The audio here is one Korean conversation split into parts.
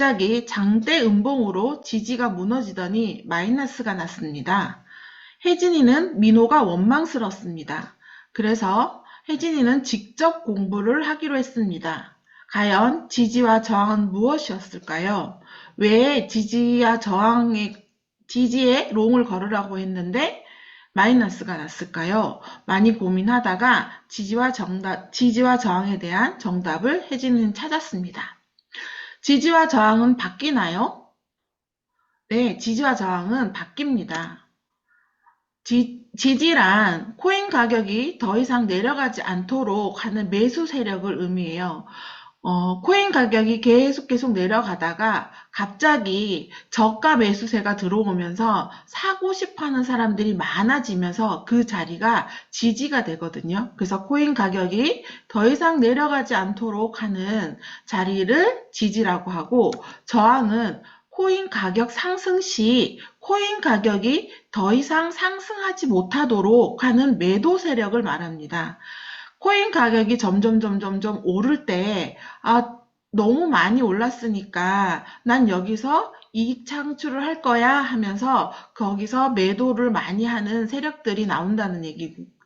갑자기 장대 음봉으로 지지가 무너지더니 마이너스가 났습니다. 혜진이는 민호가 원망스럽습니다. 그래서 혜진이는 직접 공부를 하기로 했습니다. 과연 지지와 저항은 무엇이었을까요? 왜 지지에 롱을 걸으라고 했는데 마이너스가 났을까요? 많이 고민하다가 지지와 저항에 대한 정답을 혜진이는 찾았습니다. 지지와 저항은 바뀌나요? 네, 지지와 저항은 바뀝니다. 지지란 코인 가격이 더 이상 내려가지 않도록 하는 매수 세력을 의미해요. 코인 가격이 계속 내려가다가 갑자기 저가 매수세가 들어오면서 사고 싶어 하는 사람들이 많아지면서 그 자리가 지지가 되거든요. 그래서 코인 가격이 더 이상 내려가지 않도록 하는 자리를 지지라고 하고, 저항은 코인 가격 상승 시 코인 가격이 더 이상 상승하지 못하도록 하는 매도 세력을 말합니다. 코인 가격이 점점 오를 때, 너무 많이 올랐으니까 난 여기서 이익 창출을 할 거야 하면서 거기서 매도를 많이 하는 세력들이 나온다는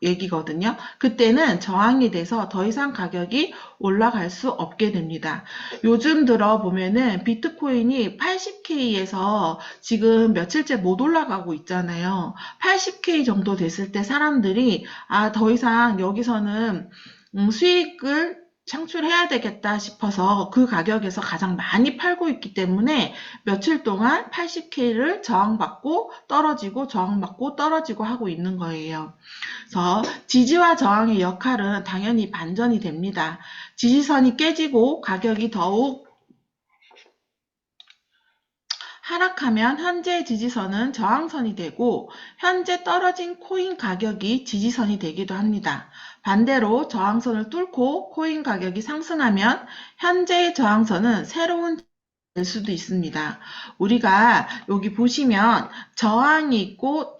얘기거든요. 그때는 저항이 돼서 더 이상 가격이 올라갈 수 없게 됩니다. 요즘 들어 보면은 비트코인이 80K에서 지금 며칠째 못 올라가고 있잖아요. 80K 정도 됐을 때 사람들이 더 이상 여기서는 수익을 창출해야 되겠다 싶어서 그 가격에서 가장 많이 팔고 있기 때문에 며칠 동안 80K를 저항받고 떨어지고 저항받고 떨어지고 하고 있는 거예요. 그래서 지지와 저항의 역할은 당연히 반전이 됩니다. 지지선이 깨지고 가격이 더욱 하락하면 현재 지지선은 저항선이 되고 현재 떨어진 코인 가격이 지지선이 되기도 합니다. 반대로 저항선을 뚫고 코인 가격이 상승하면 현재의 저항선은 새로운 될 수도 있습니다. 우리가 여기 보시면 저항이 있고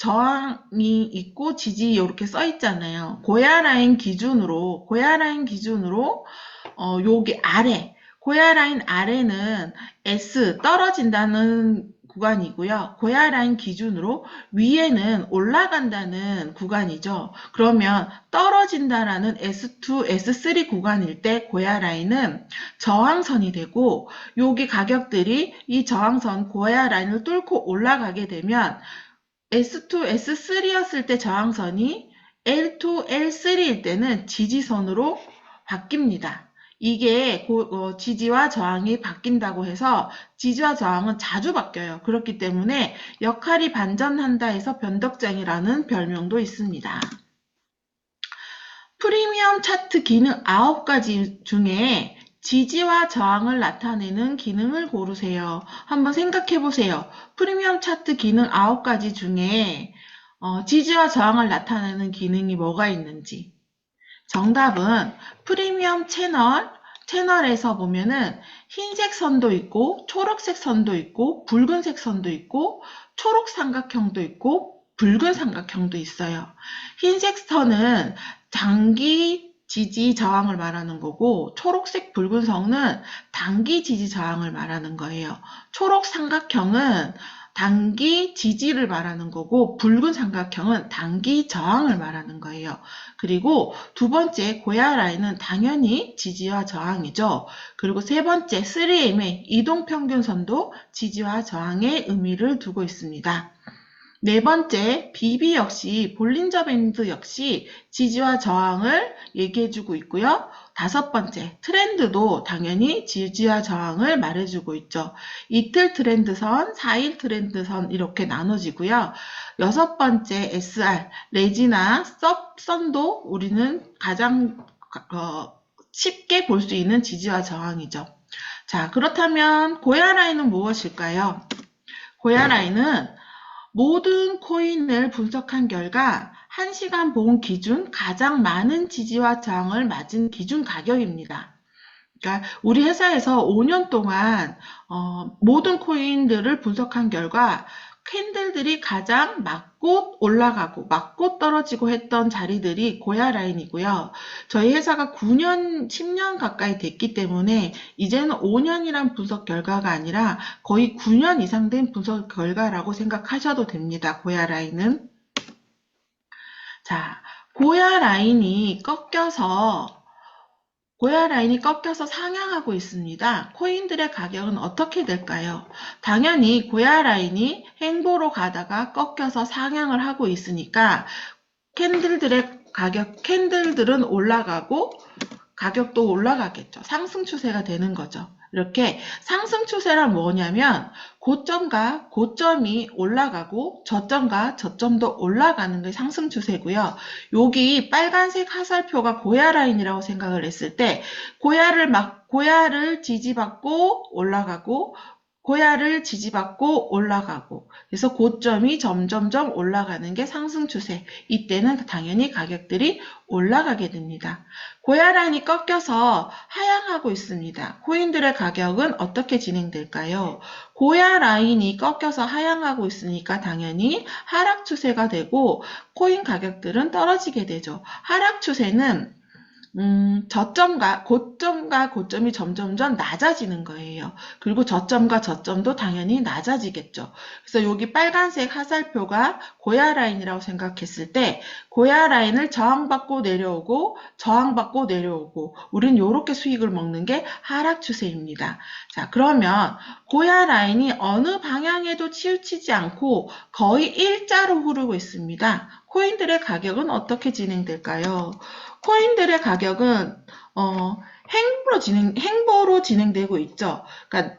지지 이렇게 써 있잖아요. 고야라인 기준으로 여기 아래 고야라인 아래는 S 떨어진다는 구간이고요. 고야라인 기준으로 위에는 올라간다는 구간이죠. 그러면 떨어진다라는 S2, S3 구간일 때 고야라인은 저항선이 되고, 여기 가격들이 이 저항선 고야라인을 뚫고 올라가게 되면 S2, S3였을 때 저항선이 L2, L3일 때는 지지선으로 바뀝니다. 이게 지지와 저항이 바뀐다고 해서 지지와 저항은 자주 바뀌어요. 그렇기 때문에 역할이 반전한다 해서 변덕쟁이라는 별명도 있습니다. 프리미엄 차트 기능 9가지 중에 지지와 저항을 나타내는 기능을 고르세요. 한번 생각해 보세요. 프리미엄 차트 기능 9가지 중에 지지와 저항을 나타내는 기능이 뭐가 있는지. 정답은 프리미엄 채널에서 보면은 흰색 선도 있고 초록색 선도 있고 붉은색 선도 있고 초록 삼각형도 있고 붉은 삼각형도 있어요. 흰색 선은 장기 지지 저항을 말하는 거고, 초록색 붉은 선은 단기 지지 저항을 말하는 거예요. 초록 삼각형은 단기 지지를 말하는 거고, 붉은 삼각형은 단기 저항을 말하는 거예요. 그리고 두 번째 고야 라인은 당연히 지지와 저항이죠. 그리고 세 번째 3M의 이동평균선도 지지와 저항의 의미를 두고 있습니다. 네 번째, BB 역시, 볼린저 밴드 역시 지지와 저항을 얘기해주고 있고요. 다섯 번째, 트렌드도 당연히 지지와 저항을 말해주고 있죠. 이틀 트렌드선, 4일 트렌드선 이렇게 나눠지고요. 여섯 번째, SR, 레지나 섭선도 우리는 가장 쉽게 볼 수 있는 지지와 저항이죠. 자, 그렇다면 고야 라인은 무엇일까요? 고야 라인은 모든 코인을 분석한 결과 1시간 봉 기준 가장 많은 지지와 저항을 맞은 기준 가격입니다. 그러니까 우리 회사에서 5년 동안 모든 코인들을 분석한 결과 캔들들이 가장 맞고 올라가고 맞고 떨어지고 했던 자리들이 고야 라인이고요. 저희 회사가 9년, 10년 가까이 됐기 때문에 이제는 5년이란 분석 결과가 아니라 거의 9년 이상 된 분석 결과라고 생각하셔도 됩니다. 고야 라인은. 자, 고야 라인이 꺾여서 상향하고 있습니다. 코인들의 가격은 어떻게 될까요? 당연히 고야 라인이 행보로 가다가 꺾여서 상향을 하고 있으니까 캔들들은 올라가고 가격도 올라가겠죠. 상승 추세가 되는 거죠. 이렇게 상승 추세란 뭐냐면 고점과 고점이 올라가고 저점과 저점도 올라가는 게 상승 추세고요. 여기 빨간색 화살표가 고야 라인이라고 생각을 했을 때 고야를 지지받고 올라가고 고야를 지지받고 올라가고 그래서 고점이 점점점 올라가는 게 상승 추세. 이때는 당연히 가격들이 올라가게 됩니다. 고야 라인이 꺾여서 하향하고 있습니다. 코인들의 가격은 어떻게 진행될까요? 고야 라인이 꺾여서 하향하고 있으니까 당연히 하락 추세가 되고 코인 가격들은 떨어지게 되죠. 하락 추세는 고점과 고점이 점점점 낮아지는 거예요. 그리고 저점과 저점도 당연히 낮아지겠죠. 그래서 여기 빨간색 화살표가 고야 라인이라고 생각했을 때 고야 라인을 저항받고 내려오고 저항받고 내려오고 우린 이렇게 수익을 먹는 게 하락 추세입니다. 자, 그러면 고야 라인이 어느 방향에도 치우치지 않고 거의 일자로 흐르고 있습니다. 코인들의 가격은 어떻게 진행될까요? 코인들의 가격은 행보로 진행되고 있죠. 그러니까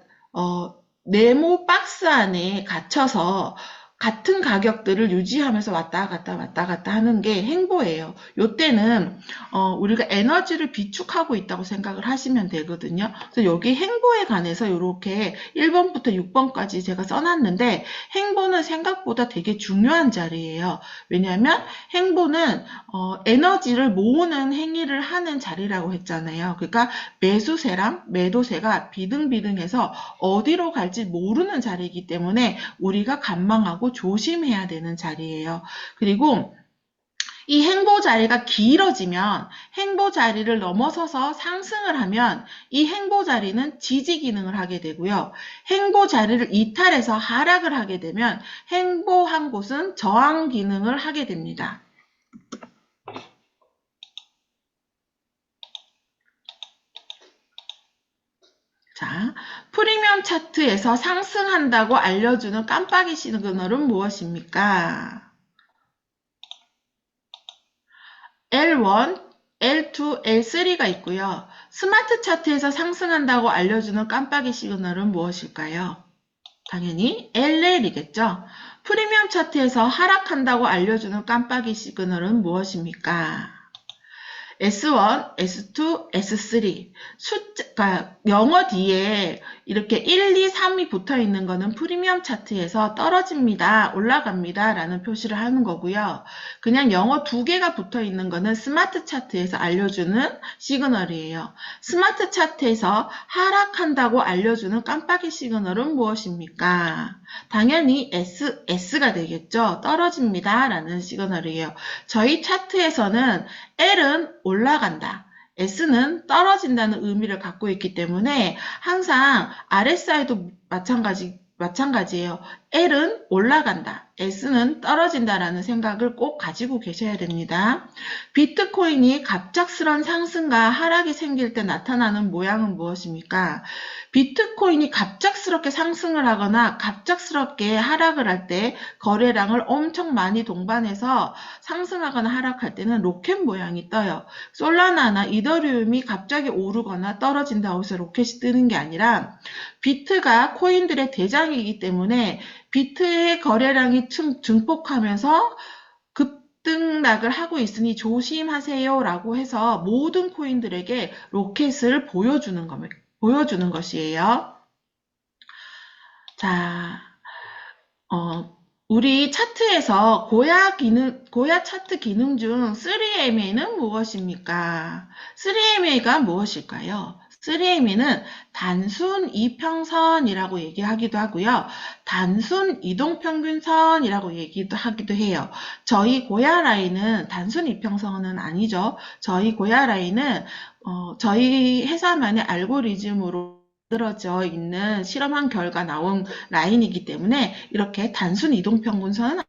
네모 박스 안에 갇혀서 같은 가격들을 유지하면서 왔다 갔다 하는 게 행보예요. 요때는 우리가 에너지를 비축하고 있다고 생각을 하시면 되거든요. 그래서 여기 행보에 관해서 이렇게 1번부터 6번까지 제가 써놨는데 행보는 생각보다 되게 중요한 자리예요. 왜냐하면 행보는 에너지를 모으는 행위를 하는 자리라고 했잖아요. 그러니까 매수세랑 매도세가 비등비등해서 어디로 갈지 모르는 자리이기 때문에 우리가 관망하고 조심해야 되는 자리예요. 그리고 이 행보 자리가 길어지면 행보 자리를 넘어서서 상승을 하면 이 행보 자리는 지지 기능을 하게 되고요. 행보 자리를 이탈해서 하락을 하게 되면 행보한 곳은 저항 기능을 하게 됩니다. 자, 프리미엄 차트에서 상승한다고 알려주는 깜빡이 시그널은 무엇입니까? L1, L2, L3가 있고요. 스마트 차트에서 상승한다고 알려주는 깜빡이 시그널은 무엇일까요? 당연히 LL이겠죠. 프리미엄 차트에서 하락한다고 알려주는 깜빡이 시그널은 무엇입니까? S1, S2, S3 그러니까 영어 뒤에 이렇게 1, 2, 3이 붙어 있는 거는 프리미엄 차트에서 떨어집니다, 올라갑니다 라는 표시를 하는 거고요. 그냥 영어 두 개가 붙어 있는 거는 스마트 차트에서 알려주는 시그널이에요. 스마트 차트에서 하락한다고 알려주는 깜빡이 시그널은 무엇입니까? 당연히 S가 되겠죠. 떨어집니다 라는 시그널이에요. 저희 차트에서는 L은 올라간다. S는 떨어진다는 의미를 갖고 있기 때문에 항상 RSI도 마찬가지예요. L은 올라간다. S는 떨어진다라는 생각을 꼭 가지고 계셔야 됩니다. 비트코인이 갑작스런 상승과 하락이 생길 때 나타나는 모양은 무엇입니까? 비트코인이 갑작스럽게 상승을 하거나 갑작스럽게 하락을 할 때 거래량을 엄청 많이 동반해서 상승하거나 하락할 때는 로켓 모양이 떠요. 솔라나나 이더리움이 갑자기 오르거나 떨어진다고 해서 로켓이 뜨는 게 아니라 비트가 코인들의 대장이기 때문에 비트의 거래량이 증폭하면서 급등락을 하고 있으니 조심하세요 라고 해서 모든 코인들에게 로켓을 보여주는 것이에요. 자, 우리 차트에서 고야 차트 기능 중 3MA는 무엇입니까? 3MA가 무엇일까요? 3M에는 단순 이평선이라고 얘기하기도 하고요. 단순 이동평균선이라고 얘기도 하기도 해요. 저희 고야 라인은 단순 이평선은 아니죠. 저희 고야 라인은 저희 회사만의 알고리즘으로 만들어져 있는 실험한 결과 나온 라인이기 때문에 이렇게 단순 이동평균선은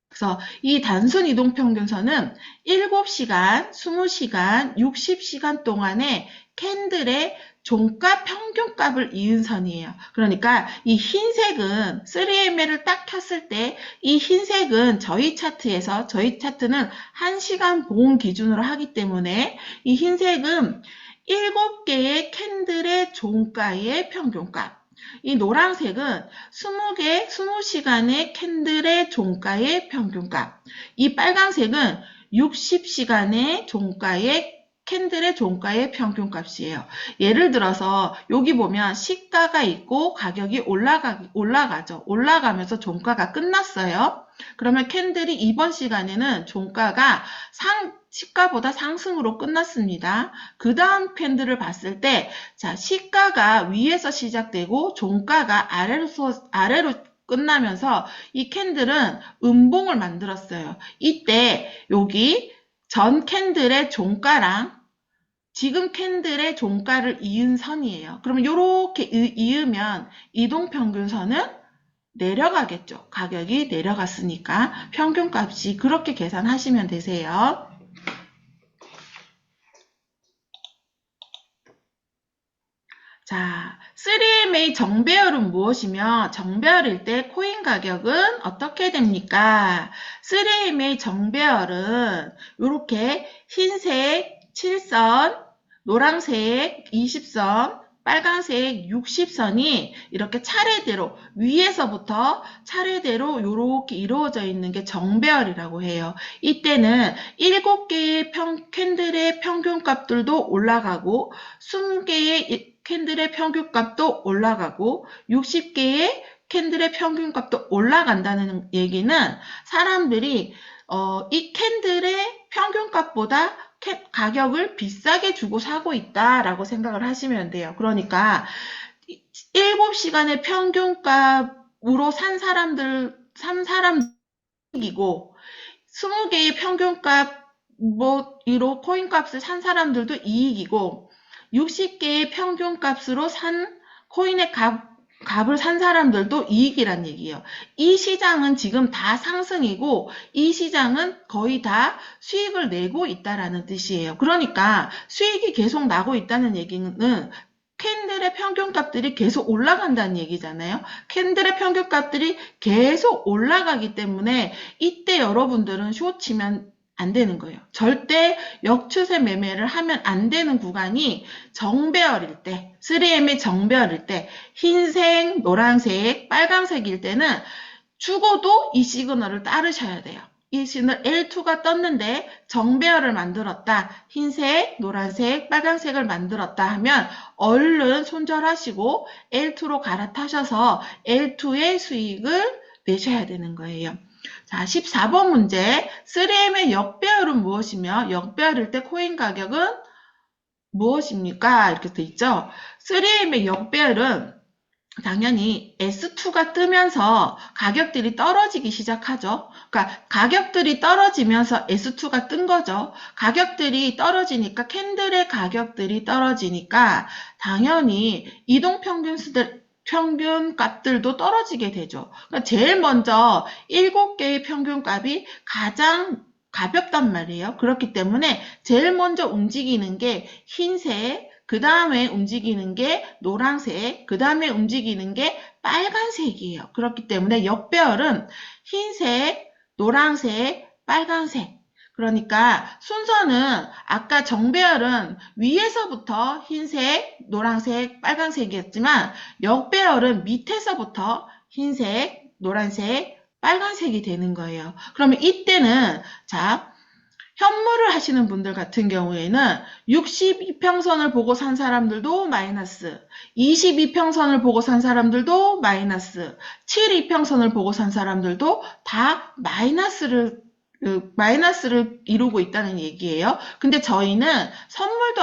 그래서 이 단순 이동평균선은 7시간, 20시간, 60시간 동안에 캔들의 종가 평균값을 이은 선이에요. 그러니까 이 흰색은 3ML을 딱 켰을 때 이 흰색은 저희 차트는 1시간 보온 기준으로 하기 때문에 이 흰색은 7개의 캔들의 종가의 평균값. 이 노란색은 20시간의 캔들의 종가의 평균값. 이 빨간색은 60시간의 캔들의 종가의 평균값이에요. 예를 들어서 여기 보면 시가가 있고 가격이 올라가죠. 올라가면서 종가가 끝났어요. 그러면 캔들이 이번 시간에는 종가가 시가보다 상승으로 끝났습니다. 그 다음 캔들을 봤을 때, 자, 시가가 위에서 시작되고 종가가 아래로 끝나면서 이 캔들은 음봉을 만들었어요. 이때 여기 전 캔들의 종가랑 지금 캔들의 종가를 이은 선이에요. 그러면 이렇게 이으면 이동평균선은 내려가겠죠. 가격이 내려갔으니까 평균값이 그렇게 계산하시면 되세요. 자, 3MA 정배열은 무엇이며 정배열일 때 코인 가격은 어떻게 됩니까? 3MA 정배열은 이렇게 흰색 7선, 노란색 20선, 빨간색 60선이 이렇게 차례대로 위에서부터 차례대로 이렇게 이루어져 있는 게 정배열이라고 해요. 이때는 7개의 캔들의 평균값들도 올라가고 20개의 캔들의 평균값도 올라가고 60개의 캔들의 평균값도 올라간다는 얘기는 사람들이 이 캔들의 평균값보다 가격을 비싸게 주고 사고 있다라고 생각을 하시면 돼요. 그러니까 7시간의 평균값으로 산 사람이고 20개의 평균값으로 코인값을 산 사람들도 이익이고 60개의 평균값으로 산 코인의 값을 산 사람들도 이익이란 얘기예요. 이 시장은 지금 다 상승이고 이 시장은 거의 다 수익을 내고 있다라는 뜻이에요. 그러니까 수익이 계속 나고 있다는 얘기는 캔들의 평균값들이 계속 올라간다는 얘기잖아요. 캔들의 평균값들이 계속 올라가기 때문에 이때 여러분들은 숏 치면 안 되는 거예요. 절대 역추세 매매를 하면 안 되는 구간이 정배열일 때, 3M의 정배열일 때, 흰색, 노란색, 빨간색일 때는 죽어도 이 시그널을 따르셔야 돼요. 이 시그널 L2가 떴는데 정배열을 만들었다. 흰색, 노란색, 빨간색을 만들었다 하면 얼른 손절하시고 L2로 갈아타셔서 L2의 수익을 내셔야 되는 거예요. 자, 14번 문제. 3M의 역배열은 무엇이며 역배열일 때 코인 가격은 무엇입니까? 이렇게 돼 있죠. 3M의 역배열은 당연히 S2가 뜨면서 가격들이 떨어지기 시작하죠. 그러니까 가격들이 떨어지면서 S2가 뜬 거죠. 가격들이 떨어지니까 캔들의 가격들이 떨어지니까 당연히 평균값들도 떨어지게 되죠. 그러니까 제일 먼저 7개의 평균값이 가장 가볍단 말이에요. 그렇기 때문에 제일 먼저 움직이는 게 흰색, 그 다음에 움직이는 게 노란색, 그 다음에 움직이는 게 빨간색이에요. 그렇기 때문에 역배열은 흰색, 노란색, 빨간색. 그러니까 순서는 아까 정배열은 위에서부터 흰색, 노란색, 빨간색이었지만 역배열은 밑에서부터 흰색, 노란색, 빨간색이 되는 거예요. 그러면 이때는 자 현물을 하시는 분들 같은 경우에는 62평선을 보고 산 사람들도 마이너스, 22평선을 보고 산 사람들도 마이너스, 72평선을 보고 산 사람들도 다 마이너스를 마이너스를 이루고 있다는 얘기예요. 근데 저희는 선물도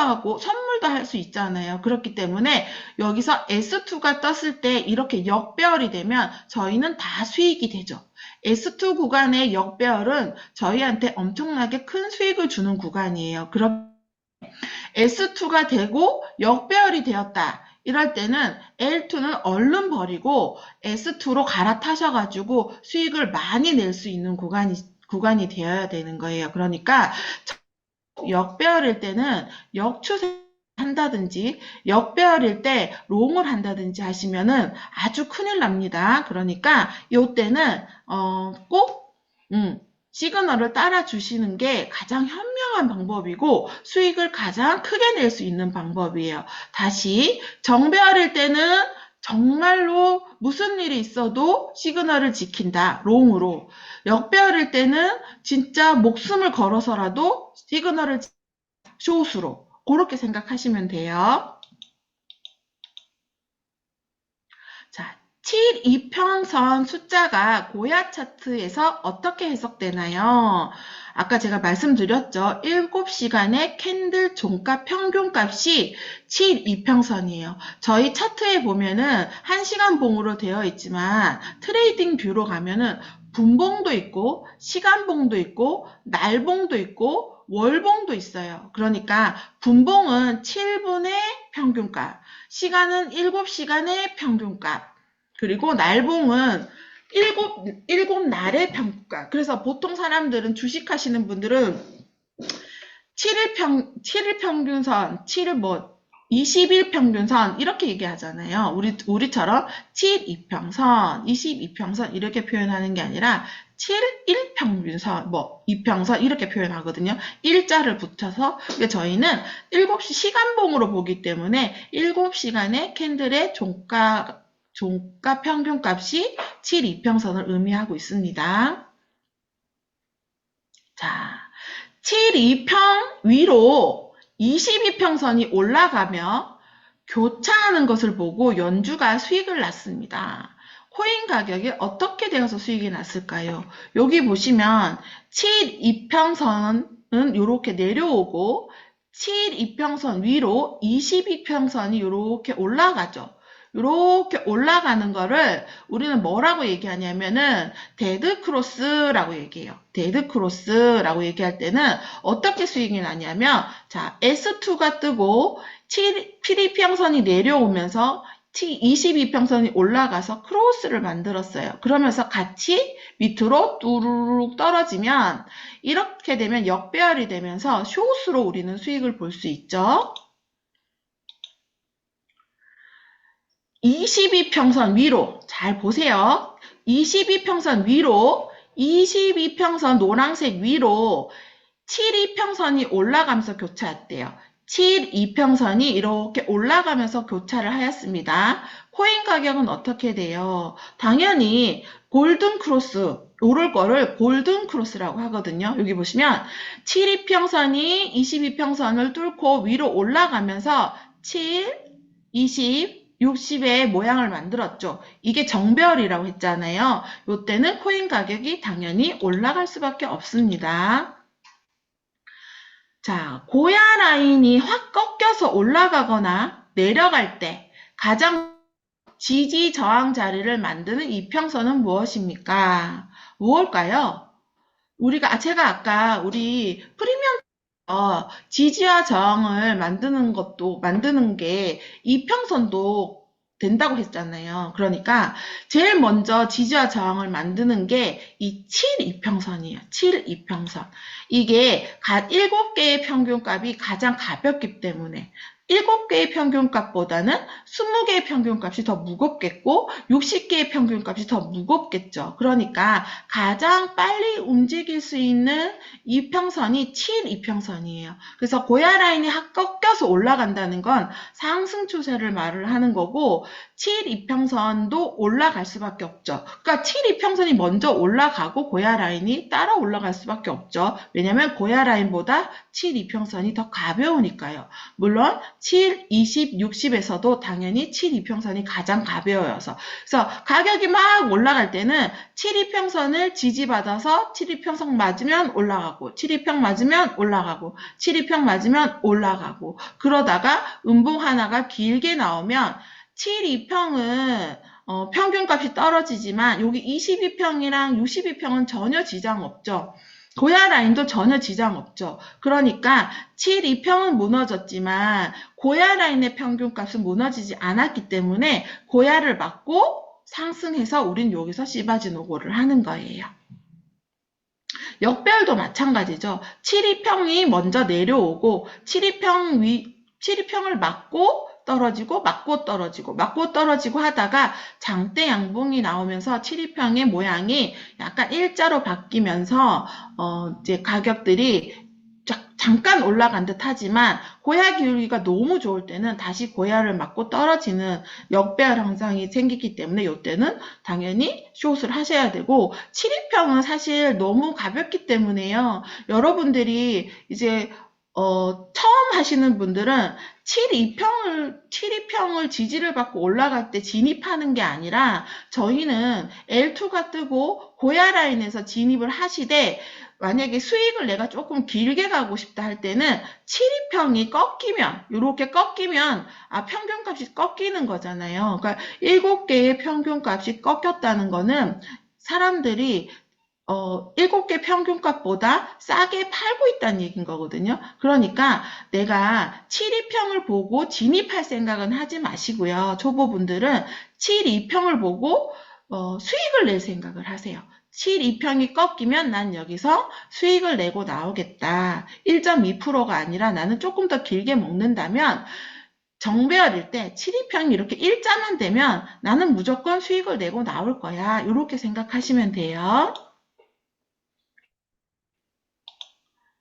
할 수 있잖아요. 그렇기 때문에 여기서 S2가 떴을 때 이렇게 역배열이 되면 저희는 다 수익이 되죠. S2 구간의 역배열은 저희한테 엄청나게 큰 수익을 주는 구간이에요. 그럼 S2가 되고 역배열이 되었다. 이럴 때는 L2는 얼른 버리고 S2로 갈아타셔가지고 수익을 많이 낼 수 있는 구간이 되어야 되는 거예요. 그러니까 역배열일 때는 역추세 한다든지 역배열일 때 롱을 한다든지 하시면은 아주 큰일 납니다. 그러니까 이때는 꼭 시그널을 따라 주시는 게 가장 현명한 방법이고 수익을 가장 크게 낼 수 있는 방법이에요. 다시 정배열일 때는 정말로 무슨 일이 있어도 시그널을 지킨다. 롱으로. 역배열일 때는 진짜 목숨을 걸어서라도 시그널을 숏으로. 그렇게 생각하시면 돼요. 자, 7 이평선 숫자가 고야 차트에서 어떻게 해석되나요? 아까 제가 말씀드렸죠. 7시간의 캔들 종가 평균값이 7 이평선이에요. 저희 차트에 보면은 1시간 봉으로 되어 있지만 트레이딩 뷰로 가면은 분봉도 있고 시간봉도 있고 날봉도 있고 월봉도 있어요. 그러니까 분봉은 7분의 평균값, 시간은 7시간의 평균값, 그리고 날봉은 7날의 평균값. 그래서 보통 사람들은 주식하시는 분들은 7일 평균선, 20일 평균선 이렇게 얘기하잖아요. 우리처럼 7 이평선, 22평선 이렇게 표현하는 게 아니라 7일 평균선, 2평선 이렇게 표현하거든요. 일자를 붙여서. 근데 저희는 7시 시간봉으로 보기 때문에 7시간의 캔들의 종가 평균값이 7 이평선을 의미하고 있습니다. 자, 7 2평 위로 22평선이 올라가며 교차하는 것을 보고 연주가 수익을 났습니다. 코인 가격이 어떻게 되어서 수익이 났을까요? 여기 보시면 7 2평선은 이렇게 내려오고 7 2평선 위로 22평선이 이렇게 올라가죠. 이렇게 올라가는 거를 우리는 뭐라고 얘기하냐면은 데드크로스라고 얘기해요. 데드크로스라고 얘기할 때는 어떻게 수익이 나냐면, 자, S2가 뜨고 7이평선이 내려오면서 22평선이 올라가서 크로스를 만들었어요. 그러면서 같이 밑으로 뚜루룩 떨어지면 이렇게 되면 역배열이 되면서 숏으로 우리는 수익을 볼 수 있죠. 22평선 위로, 잘 보세요. 22평선 위로, 22평선 노란색 위로 7이평선이 올라가면서 교차했대요. 7이평선이 이렇게 올라가면서 교차를 하였습니다. 코인 가격은 어떻게 돼요? 당연히 골든크로스, 오를 거를 골든크로스라고 하거든요. 여기 보시면 7이평선이 22평선을 뚫고 위로 올라가면서 7, 20, 60의 모양을 만들었죠. 이게 정배열이라고 했잖아요. 이때는 코인 가격이 당연히 올라갈 수밖에 없습니다. 자, 고야 라인이 확 꺾여서 올라가거나 내려갈 때 가장 지지 저항 자리를 만드는 이평선은 무엇입니까? 무엇일까요? 제가 아까 우리 프리미엄 지지와 저항을 만드는 게 이평선도 된다고 했잖아요. 그러니까 제일 먼저 지지와 저항을 만드는 게 이 7이평선이에요. 7이평선. 이게 7개의 평균값이 가장 가볍기 때문에 7개의 평균값보다는 20개의 평균값이 더 무겁겠고 60개의 평균값이 더 무겁겠죠. 그러니까 가장 빨리 움직일 수 있는 이평선이 7이평선이에요. 그래서 고야 라인이 꺾여서 올라간다는 건 상승 추세를 말을 하는 거고 7이평선도 올라갈 수밖에 없죠. 그러니까 7이평선이 먼저 올라가고 고야 라인이 따라 올라갈 수밖에 없죠. 왜냐하면 고야 라인보다 7이평선이 더 가벼우니까요. 물론 7, 20, 60에서도 당연히 7 이평선이 가장 가벼워서. 그래서 가격이 막 올라갈 때는 7 이평선을 지지받아서 7 이평선 맞으면 올라가고 7 이평 맞으면 올라가고 7 이평 맞으면 올라가고 그러다가 음봉 하나가 길게 나오면 7 이평은 평균값이 떨어지지만 여기 22평이랑 62평은 전혀 지장 없죠. 고야 라인도 전혀 지장 없죠. 그러니까 7, 2평은 무너졌지만 고야 라인의 평균값은 무너지지 않았기 때문에 고야를 맞고 상승해서 우린 여기서 시바지노고를 하는 거예요. 역배열도 마찬가지죠. 7, 2평이 먼저 내려오고 7, 2평을 맞고 떨어지고 맞고 떨어지고 맞고 떨어지고 하다가 장대 양봉이 나오면서 7, 2평의 모양이 약간 일자로 바뀌면서 이제 가격들이 잠깐 올라간 듯 하지만 고야 기울기가 너무 좋을 때는 다시 고야를 맞고 떨어지는 역배열 현상이 생기기 때문에 이때는 당연히 숏을 하셔야 되고 7, 2평은 사실 너무 가볍기 때문에요. 여러분들이 이제 처음 하시는 분들은 7, 2평을 지지를 받고 올라갈 때 진입하는 게 아니라 저희는 L2가 뜨고 고야 라인에서 진입을 하시되 만약에 수익을 내가 조금 길게 가고 싶다 할 때는 7, 2평이 꺾이면 이렇게 꺾이면 평균값이 꺾이는 거잖아요. 그러니까 7개의 평균값이 꺾였다는 거는 사람들이 7개 평균값보다 싸게 팔고 있다는 얘기인 거거든요. 그러니까 내가 7, 2평을 보고 진입할 생각은 하지 마시고요. 초보분들은 7, 2평을 보고 수익을 낼 생각을 하세요. 7, 2평이 꺾이면 난 여기서 수익을 내고 나오겠다. 1.2%가 아니라 나는 조금 더 길게 먹는다면 정배열일 때 7, 2평이 이렇게 일자만 되면 나는 무조건 수익을 내고 나올 거야. 이렇게 생각하시면 돼요.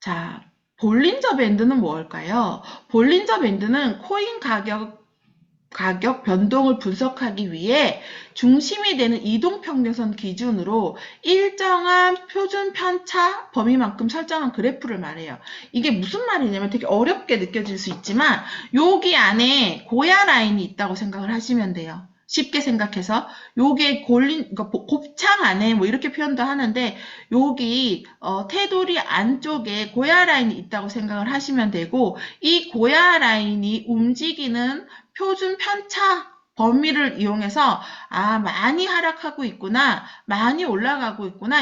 자, 볼린저 밴드는 뭘까요? 볼린저 밴드는 코인 가격 변동을 분석하기 위해 중심이 되는 이동평균선 기준으로 일정한 표준 편차 범위만큼 설정한 그래프를 말해요. 이게 무슨 말이냐면 되게 어렵게 느껴질 수 있지만 여기 안에 고야 라인이 있다고 생각을 하시면 돼요. 쉽게 생각해서 요게 그러니까 곱창 안에 뭐 이렇게 표현도 하는데 여기 테두리 안쪽에 고야 라인이 있다고 생각을 하시면 되고 이 고야 라인이 움직이는 표준 편차 범위를 이용해서 많이 하락하고 있구나, 많이 올라가고 있구나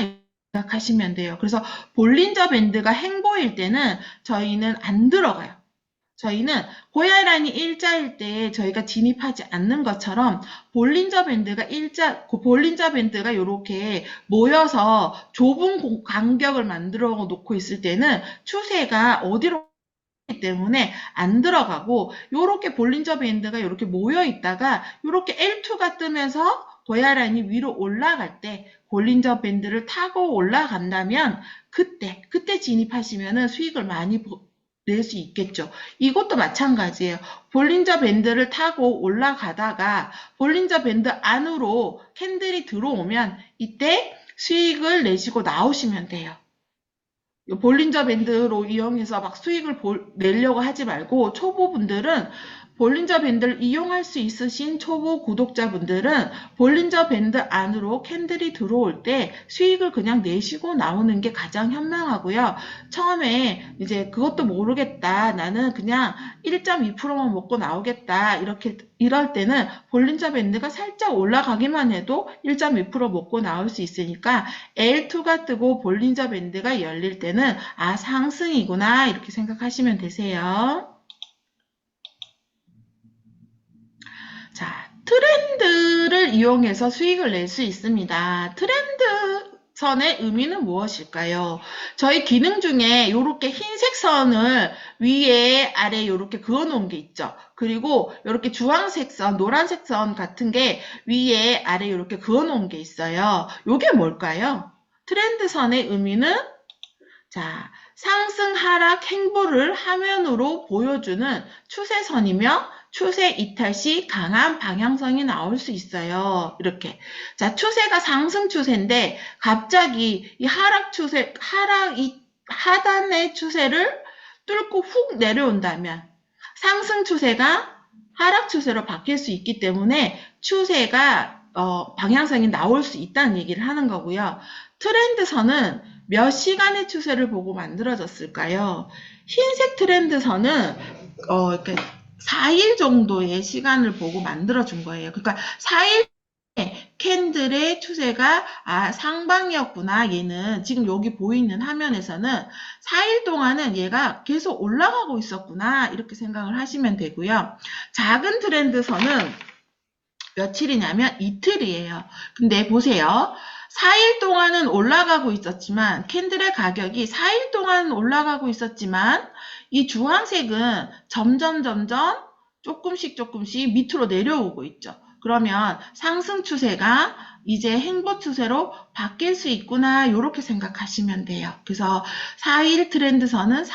생각하시면 돼요. 그래서 볼린저 밴드가 행보일 때는 저희는 안 들어가요. 저희는 고야 라인이 일자일 때 저희가 진입하지 않는 것처럼 볼린저 밴드가 이렇게 모여서 좁은 간격을 만들어 놓고 있을 때는 추세가 어디로 때문에 안 들어가고 요렇게 볼린저 밴드가 이렇게 모여 있다가 요렇게 L2가 뜨면서 고야 라인이 위로 올라갈 때 볼린저 밴드를 타고 올라간다면 그때 진입하시면은 수익을 많이 낼 수 있겠죠. 이것도 마찬가지예요. 볼린저 밴드를 타고 올라가다가 볼린저 밴드 안으로 캔들이 들어오면 이때 수익을 내시고 나오시면 돼요. 볼린저 밴드로 이용해서 막 수익을 내려고 하지 말고 초보분들은 볼린저 밴드를 이용할 수 있으신 초보 구독자분들은 볼린저 밴드 안으로 캔들이 들어올 때 수익을 그냥 내시고 나오는 게 가장 현명하고요. 처음에 이제 그것도 모르겠다. 나는 그냥 1.2%만 먹고 나오겠다. 이럴 때는 볼린저 밴드가 살짝 올라가기만 해도 1.2% 먹고 나올 수 있으니까 L2가 뜨고 볼린저 밴드가 열릴 때는 상승이구나 이렇게 생각하시면 되세요. 자, 트렌드를 이용해서 수익을 낼 수 있습니다. 트렌드 선의 의미는 무엇일까요? 저희 기능 중에 이렇게 흰색 선을 위에 아래 이렇게 그어 놓은 게 있죠. 그리고 이렇게 주황색 선, 노란색 선 같은 게 위에 아래 이렇게 그어 놓은 게 있어요. 이게 뭘까요? 트렌드 선의 의미는 자, 상승 하락 행보를 화면으로 보여주는 추세선이며 추세 이탈 시 강한 방향성이 나올 수 있어요. 이렇게. 자, 추세가 상승 추세인데 갑자기 이 하단의 추세를 뚫고 훅 내려온다면 상승 추세가 하락 추세로 바뀔 수 있기 때문에 추세가 방향성이 나올 수 있다는 얘기를 하는 거고요. 트렌드선은 몇 시간의 추세를 보고 만들어졌을까요? 흰색 트렌드선은 이렇게 4일 정도의 시간을 보고 만들어준 거예요. 그러니까 4일 캔들의 추세가 상방이었구나. 얘는 지금 여기 보이는 화면에서는 4일 동안은 얘가 계속 올라가고 있었구나. 이렇게 생각을 하시면 되고요. 작은 트렌드선은 며칠이냐면 이틀이에요. 근데 보세요. 4일 동안은 올라가고 있었지만 캔들의 가격이 4일 동안 올라가고 있었지만 이 주황색은 점점 조금씩 밑으로 내려오고 있죠. 그러면 상승 추세가 이제 행보 추세로 바뀔 수 있구나 이렇게 생각하시면 돼요. 그래서 4일 트렌드선은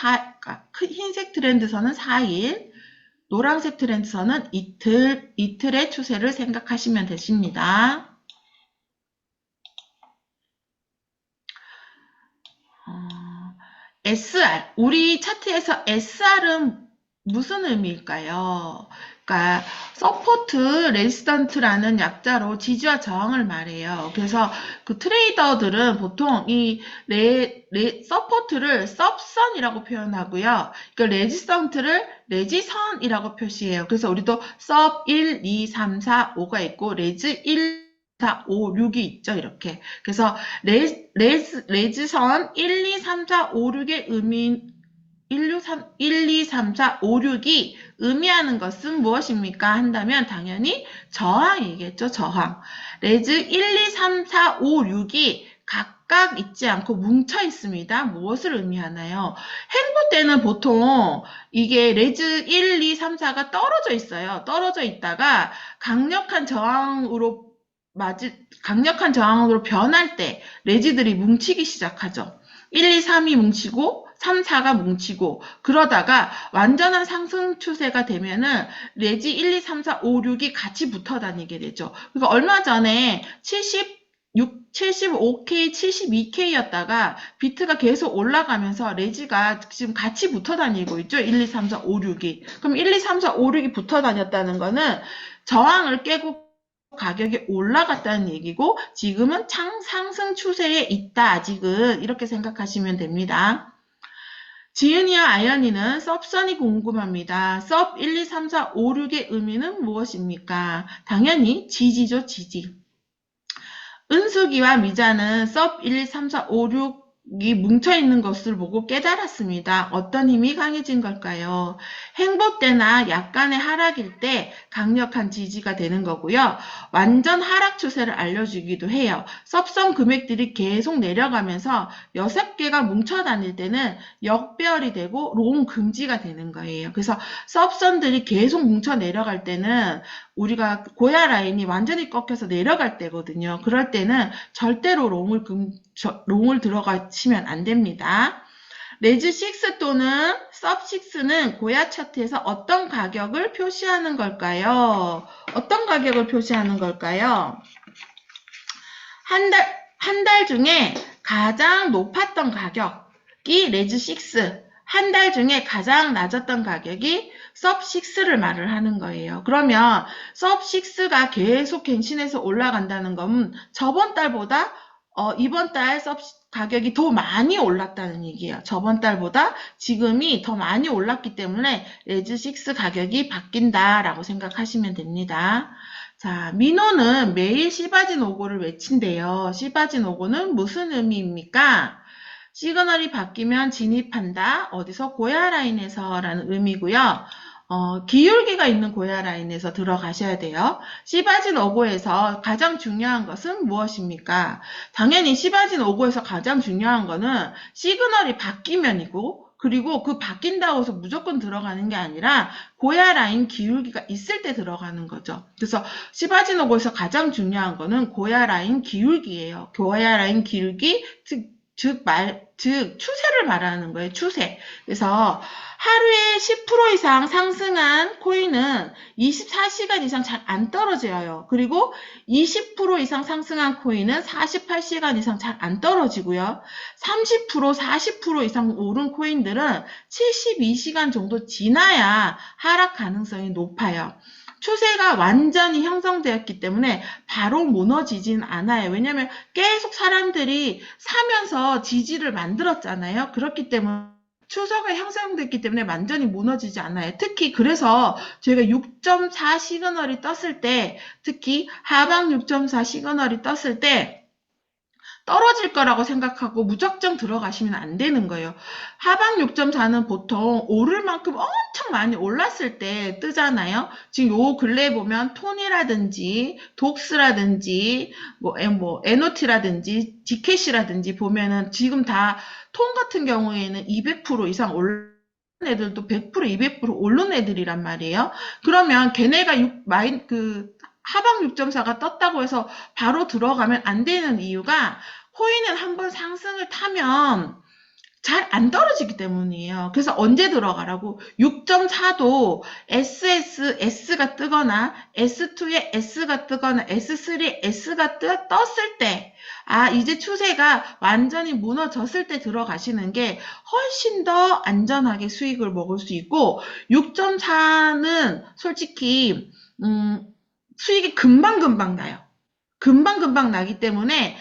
흰색 트렌드선은 4일, 노란색 트렌드선은 이틀의 추세를 생각하시면 되십니다. SR, 우리 차트에서 SR은 무슨 의미일까요? 그러니까 서포트, 레지스턴트라는 약자로 지지와 저항을 말해요. 그래서 그 트레이더들은 보통 이 서포트를 섭선이라고 표현하고요. 그러니까 레지스턴트를 레지선이라고 표시해요. 그래서 우리도 섭 1, 2, 3, 4, 5가 있고 레지 1, 4, 5, 6이 있죠. 이렇게. 그래서 레지선 1, 2, 3, 4, 5, 6의 의미 1, 2, 3, 4, 5, 6이 의미하는 것은 무엇입니까? 한다면 당연히 저항이겠죠. 저항. 레즈 1, 2, 3, 4, 5, 6이 각각 있지 않고 뭉쳐 있습니다. 무엇을 의미하나요? 행보 때는 보통 이게 레즈 1, 2, 3, 4가 떨어져 있어요. 떨어져 있다가 강력한 저항으로 변할 때 레지들이 뭉치기 시작하죠. 1, 2, 3이 뭉치고 3, 4가 뭉치고 그러다가 완전한 상승 추세가 되면은 레지 1, 2, 3, 4, 5, 6이 같이 붙어 다니게 되죠. 그러니까 얼마 전에 75K, 72K였다가 비트가 계속 올라가면서 레지가 지금 같이 붙어 다니고 있죠. 1, 2, 3, 4, 5, 6이. 그럼 1, 2, 3, 4, 5, 6이 붙어 다녔다는 거는 저항을 깨고 가격이 올라갔다는 얘기고 지금은 상승 추세에 있다. 아직은 이렇게 생각하시면 됩니다. 지은이와 아연이는 섭선이 궁금합니다. 섭 1, 2, 3, 4, 5, 6의 의미는 무엇입니까? 당연히 지지죠. 지지. 은숙이와 미자는 섭 1, 2, 3, 4, 5, 6이 뭉쳐있는 것을 보고 깨달았습니다. 어떤 힘이 강해진 걸까요? 행보 때나 약간의 하락일 때 강력한 지지가 되는 거고요. 완전 하락 추세를 알려주기도 해요. 섭선 금액들이 계속 내려가면서 6개가 뭉쳐 다닐 때는 역배열이 되고 롱 금지가 되는 거예요. 그래서 섭선들이 계속 뭉쳐 내려갈 때는 우리가 고야 라인이 완전히 꺾여서 내려갈 때거든요. 그럴 때는 절대로 롱을 들어가시면 안 됩니다. 레즈 6 또는 섭 6는 고야 차트에서 어떤 가격을 표시하는 걸까요? 어떤 가격을 표시하는 걸까요? 한 달 중에 가장 높았던 가격이 레즈 6, 한 달 중에 가장 낮았던 가격이 섭 6를 말을 하는 거예요. 그러면 섭 6가 계속 갱신해서 올라간다는 건 저번 달보다 이번 달 섭 가격이 더 많이 올랐다는 얘기예요. 저번 달보다 지금이 더 많이 올랐기 때문에 레즈 6 가격이 바뀐다라고 생각하시면 됩니다. 자, 민호는 매일 시바진 5고를 외친대요. 시바진 5고는 무슨 의미입니까? 시그널이 바뀌면 진입한다. 어디서? 고야 라인에서 라는 의미고요. 기울기가 있는 고야 라인에서 들어가셔야 돼요. 시바진 5고에서 가장 중요한 것은 무엇입니까? 당연히 시바진 5고에서 가장 중요한 거는 시그널이 바뀌면이고 그리고 그 바뀐다고 해서 무조건 들어가는 게 아니라 고야 라인 기울기가 있을 때 들어가는 거죠. 그래서 시바진 5고에서 가장 중요한 거는 고야 라인 기울기예요. 고야 라인 기울기, 즉 즉 추세를 말하는 거예요. 추세. 그래서 하루에 10% 이상 상승한 코인은 24시간 이상 잘 안 떨어져요. 그리고 20% 이상 상승한 코인은 48시간 이상 잘 안 떨어지고요. 30%, 40% 이상 오른 코인들은 72시간 정도 지나야 하락 가능성이 높아요. 추세가 완전히 형성되었기 때문에 바로 무너지진 않아요. 왜냐하면 계속 사람들이 사면서 지지를 만들었잖아요. 그렇기 때문에 추세가 형성됐기 때문에 완전히 무너지지 않아요. 특히 그래서 저희가 6.4 시그널이 떴을 때, 특히 하방 6.4 시그널이 떴을 때 떨어질 거라고 생각하고 무작정 들어가시면 안 되는 거예요. 하방 6.4는 보통 오를 만큼 엄청 많이 올랐을 때 뜨잖아요. 지금 요 근래에 보면 톤이라든지 독스라든지 NOT라든지 지캐시라든지 보면은 지금 다 톤 같은 경우에는 200% 이상 올라 애들도 100%, 200% 오른 애들이란 말이에요. 그러면 걔네가 하방 6.4가 떴다고 해서 바로 들어가면 안 되는 이유가 코인은 한번 상승을 타면 잘 안 떨어지기 때문이에요. 그래서 언제 들어가라고? 6.4도 S가 뜨거나 S2에 S가 뜨거나 S3에 S가 떴을 때, 이제 추세가 완전히 무너졌을 때 들어가시는 게 훨씬 더 안전하게 수익을 먹을 수 있고, 6.4는 솔직히 수익이 금방금방 나요. 금방금방 나기 때문에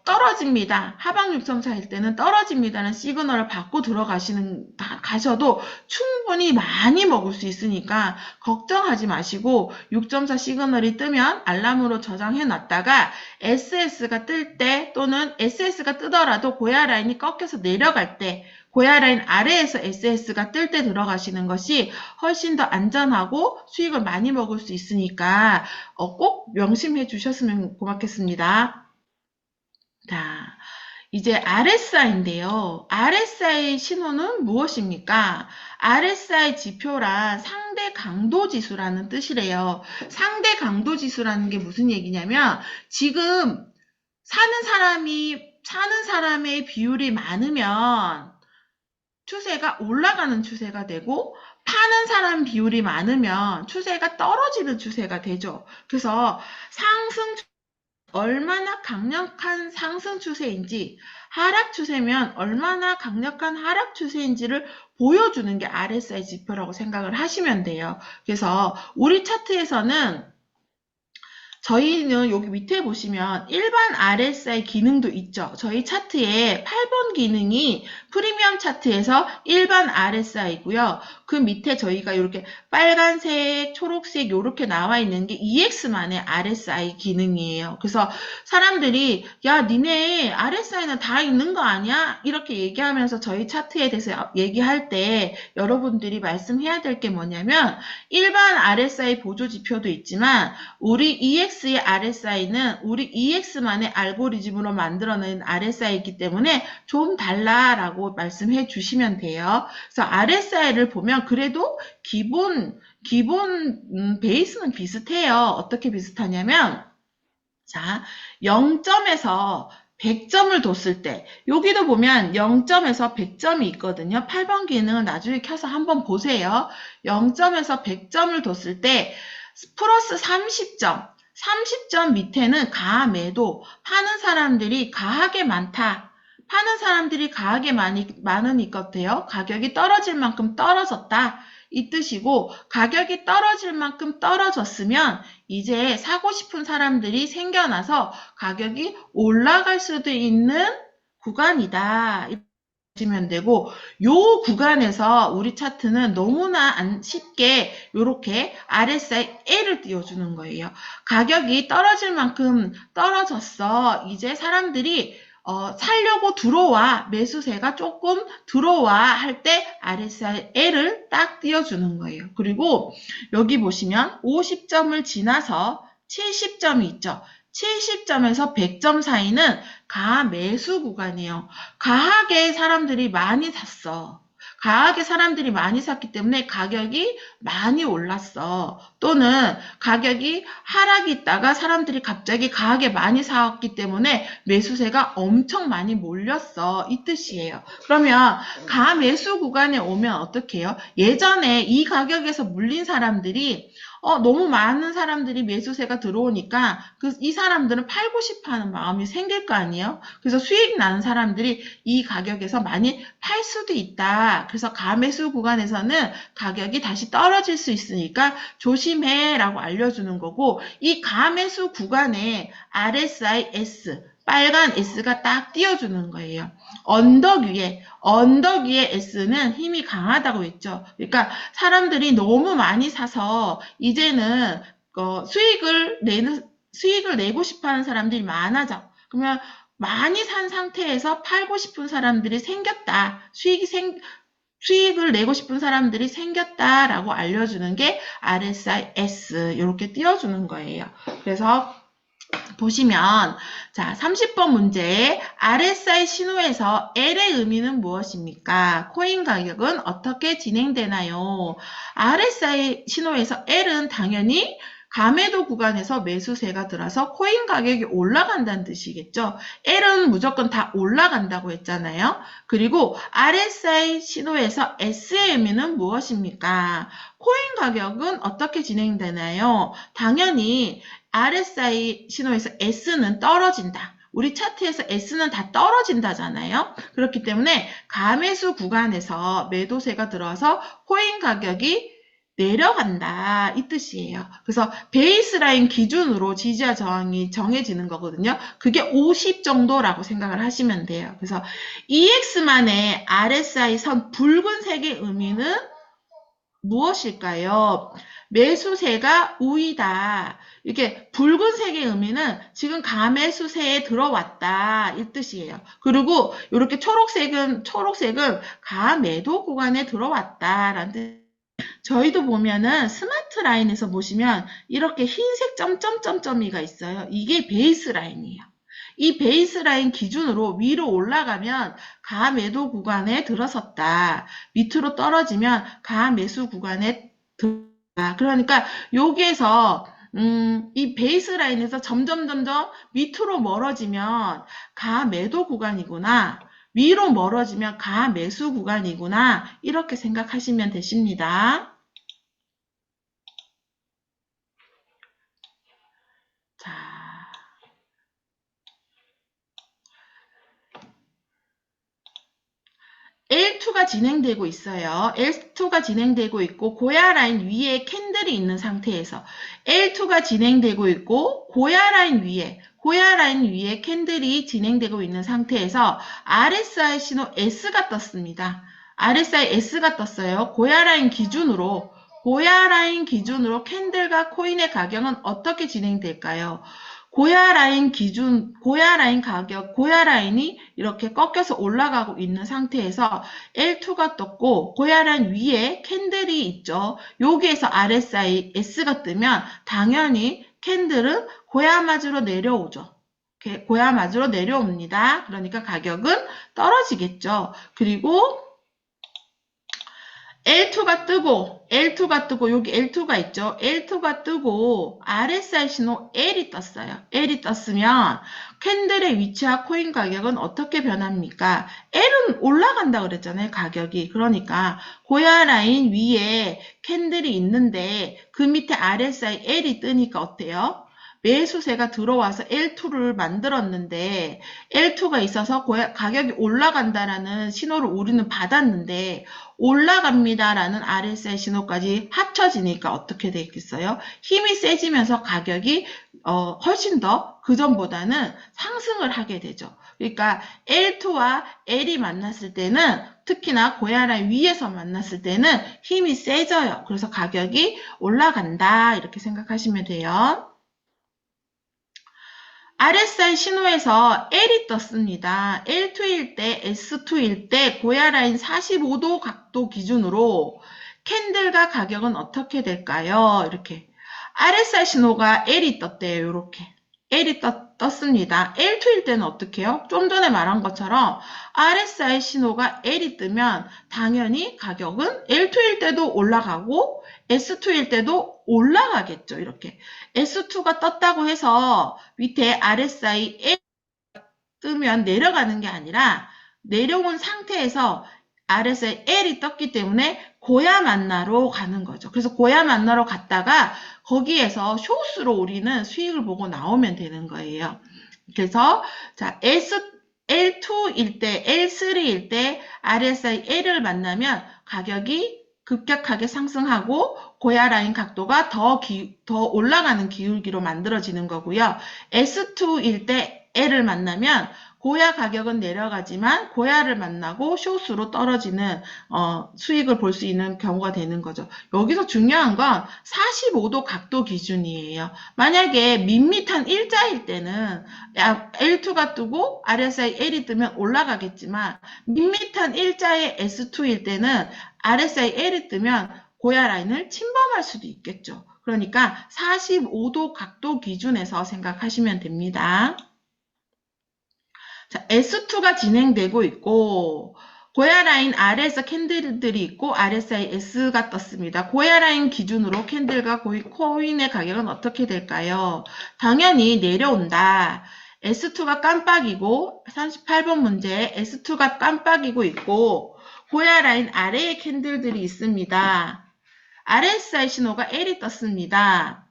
떨어집니다. 하방 6.4일 때는 떨어집니다는 시그널을 받고 가셔도 충분히 많이 먹을 수 있으니까 걱정하지 마시고 6.4 시그널이 뜨면 알람으로 저장해 놨다가 SS가 뜰 때 또는 SS가 뜨더라도 고야 라인이 꺾여서 내려갈 때 고야 라인 아래에서 SS가 뜰 때 들어가시는 것이 훨씬 더 안전하고 수익을 많이 먹을 수 있으니까 꼭 명심해 주셨으면 고맙겠습니다. 자, 이제 RSI인데요. RSI 신호는 무엇입니까? RSI 지표란 상대 강도 지수라는 뜻이래요. 상대 강도 지수라는 게 무슨 얘기냐면 지금 사는 사람의 비율이 많으면 추세가 올라가는 추세가 되고 파는 사람 비율이 많으면 추세가 떨어지는 추세가 되죠. 그래서 얼마나 강력한 상승 추세인지, 하락 추세면 얼마나 강력한 하락 추세인지를 보여주는 게 RSI 지표라고 생각을 하시면 돼요. 그래서 우리 차트에서는 저희는 여기 밑에 보시면 일반 RSI 기능도 있죠. 저희 차트에 8번 기능이 프리미엄 차트에서 일반 RSI고요. 그 밑에 저희가 이렇게 빨간색, 초록색 이렇게 나와 있는 게 EX만의 RSI 기능이에요. 그래서 사람들이 야 니네 RSI는 다 있는 거 아니야? 이렇게 얘기하면서 저희 차트에 대해서 얘기할 때 여러분들이 말씀해야 될 게 뭐냐면 일반 RSI 보조 지표도 있지만 우리 EX의 RSI는 우리 EX만의 알고리즘으로 만들어낸 RSI이기 때문에 좀 달라라고 말씀해 주시면 돼요. 그래서 RSI를 보면 그래도 기본 베이스는 비슷해요. 어떻게 비슷하냐면 자, 0점에서 100점을 뒀을 때 여기도 보면 0점에서 100점이 있거든요. 8번 기능을 나중에 켜서 한번 보세요. 0점에서 100점을 뒀을 때 플러스 30점, 30점 밑에는 가매도, 파는 사람들이 가하게 많다. 파는 사람들이 가하게 많으니까 어때요? 가격이 떨어질 만큼 떨어졌다. 이 뜻이고 가격이 떨어질 만큼 떨어졌으면 이제 사고 싶은 사람들이 생겨나서 가격이 올라갈 수도 있는 구간이다. 보시면 되고 요 구간에서 우리 차트는 너무나 쉽게 이렇게 RSI L을 띄워주는 거예요. 가격이 떨어질 만큼 떨어졌어. 이제 사람들이 살려고 들어와. 매수세가 조금 들어와 할 때 RSI L을 딱 띄워주는 거예요. 그리고 여기 보시면 50점을 지나서 70점이 있죠. 70점에서 100점 사이는 가매수 구간이에요. 가하게 사람들이 많이 샀어. 강하게 사람들이 많이 샀기 때문에 가격이 많이 올랐어. 또는 가격이 하락이 있다가 사람들이 갑자기 강하게 많이 사왔기 때문에 매수세가 엄청 많이 몰렸어. 이 뜻이에요. 그러면 가매수 구간에 오면 어떻게 해요? 예전에 이 가격에서 물린 사람들이 너무 많은 사람들이 매수세가 들어오니까 이 사람들은 팔고 싶어 하는 마음이 생길 거 아니에요? 그래서 수익 나는 사람들이 이 가격에서 많이 팔 수도 있다. 그래서 가매수 구간에서는 가격이 다시 떨어질 수 있으니까 조심해 라고 알려주는 거고, 이 가매수 구간에 RSI S, 빨간 S가 딱 띄워주는 거예요. 언덕 위에 S는 힘이 강하다고 했죠. 그러니까 사람들이 너무 많이 사서 이제는 수익을 내고 싶어 하는 사람들이 많아져. 그러면 많이 산 상태에서 팔고 싶은 사람들이 생겼다. 수익을 내고 싶은 사람들이 생겼다라고 알려주는 게 RSI S 이렇게 띄워주는 거예요. 그래서 보시면 자 30번 문제 RSI 신호에서 L의 의미는 무엇입니까? 코인 가격은 어떻게 진행되나요? RSI 신호에서 L은 당연히 가매도 구간에서 매수세가 들어서 코인 가격이 올라간다는 뜻이겠죠. L은 무조건 다 올라간다고 했잖아요. 그리고 RSI 신호에서 S의 의미는 무엇입니까? 코인 가격은 어떻게 진행되나요? 당연히 RSI 신호에서 S는 떨어진다. 우리 차트에서 S는 다 떨어진다잖아요. 그렇기 때문에 가매수 구간에서 매도세가 들어와서 코인 가격이 내려간다 이 뜻이에요. 그래서 베이스라인 기준으로 지지와 저항이 정해지는 거거든요. 그게 50 정도라고 생각을 하시면 돼요. 그래서 EX만의 RSI 선 붉은색의 의미는 무엇일까요? 매수세가 우위다. 이렇게 붉은색의 의미는 지금 가매수세에 들어왔다 이 뜻이에요. 그리고 이렇게 초록색은 가매도 구간에 들어왔다라는 뜻. 저희도 보면은 스마트 라인에서 보시면 이렇게 흰색 점점점점이가 있어요. 이게 베이스 라인이에요. 이 베이스 라인 기준으로 위로 올라가면 가매도 구간에 들어섰다. 밑으로 떨어지면 가매수 구간에 들어섰다. 그러니까 여기에서 이 베이스 라인에서 점점 밑으로 멀어지면 가매도 구간이구나. 위로 멀어지면 가매수 구간이구나. 이렇게 생각하시면 되십니다. 자, L2가 진행되고 있어요. L2가 진행되고 있고 고야 라인 위에 캔들이 있는 상태에서 L2가 진행되고 있고 고야 라인 위에 캔들이 진행되고 있는 상태에서 RSI 신호 S가 떴습니다. RSI S가 떴어요. 고야 라인 기준으로 캔들과 코인의 가격은 어떻게 진행될까요? 고야 라인이 이렇게 꺾여서 올라가고 있는 상태에서 L2가 떴고, 고야 라인 위에 캔들이 있죠. 여기에서 RSI S가 뜨면 당연히 캔들은 고야 마주로 내려오죠. 고야 마주로 내려옵니다. 그러니까 가격은 떨어지겠죠. 그리고 L2가 뜨고 여기 L2가 있죠. L2가 뜨고 RSI 신호 L이 떴어요. L이 떴으면 캔들의 위치와 코인 가격은 어떻게 변합니까? L은 올라간다 그랬잖아요. 가격이. 그러니까 고야 라인 위에 캔들이 있는데 그 밑에 RSI L이 뜨니까 어때요? 매수세가 들어와서 L2를 만들었는데 L2가 있어서 가격이 올라간다라는 신호를 우리는 받았는데 올라갑니다라는 RSI 신호까지 합쳐지니까 어떻게 되겠어요? 힘이 세지면서 가격이 훨씬 더 그전보다는 상승을 하게 되죠. 그러니까 L2와 L이 만났을 때는 특히나 고야라인 위에서 만났을 때는 힘이 세져요. 그래서 가격이 올라간다 이렇게 생각하시면 돼요. RSI 신호에서 L이 떴습니다. L2일 때, S2일 때 고야 라인 45도 각도 기준으로 캔들과 가격은 어떻게 될까요? 이렇게 RSI 신호가 L이 떴대요. 이렇게 L이 떴습니다. L2일 때는 어떻게 해요? 좀 전에 말한 것처럼 RSI 신호가 L이 뜨면 당연히 가격은 L2일 때도 올라가고 S2일 때도 올라가겠죠. 이렇게 S2가 떴다고 해서 밑에 RSI L 뜨면 내려가는 게 아니라 내려온 상태에서 RSI L이 떴기 때문에 고야 만나러 가는 거죠. 그래서 고야 만나러 갔다가 거기에서 쇼스로 우리는 수익을 보고 나오면 되는 거예요. 그래서 자 L2일 때, L3일 때 RSI L을 만나면 가격이 급격하게 상승하고 고야 라인 각도가 더 올라가는 기울기로 만들어지는 거고요. S2일 때 L을 만나면 고야 가격은 내려가지만 고야를 만나고 숏으로 떨어지는 수익을 볼 수 있는 경우가 되는 거죠. 여기서 중요한 건 45도 각도 기준이에요. 만약에 밋밋한 일자일 때는 L2가 뜨고 RSI L이 뜨면 올라가겠지만 밋밋한 일자의 S2일 때는 RSI L이 뜨면 고야 라인을 침범할 수도 있겠죠. 그러니까 45도 각도 기준에서 생각하시면 됩니다. 자, S2가 진행되고 있고 고야 라인 아래에서 캔들들이 있고 RSI S가 떴습니다. 고야 라인 기준으로 캔들과 코인의 가격은 어떻게 될까요? 당연히 내려온다. S2가 깜빡이고 38번 문제 S2가 깜빡이고 있고 고야 라인 아래에 캔들들이 있습니다. RSI 신호가 L이 떴습니다.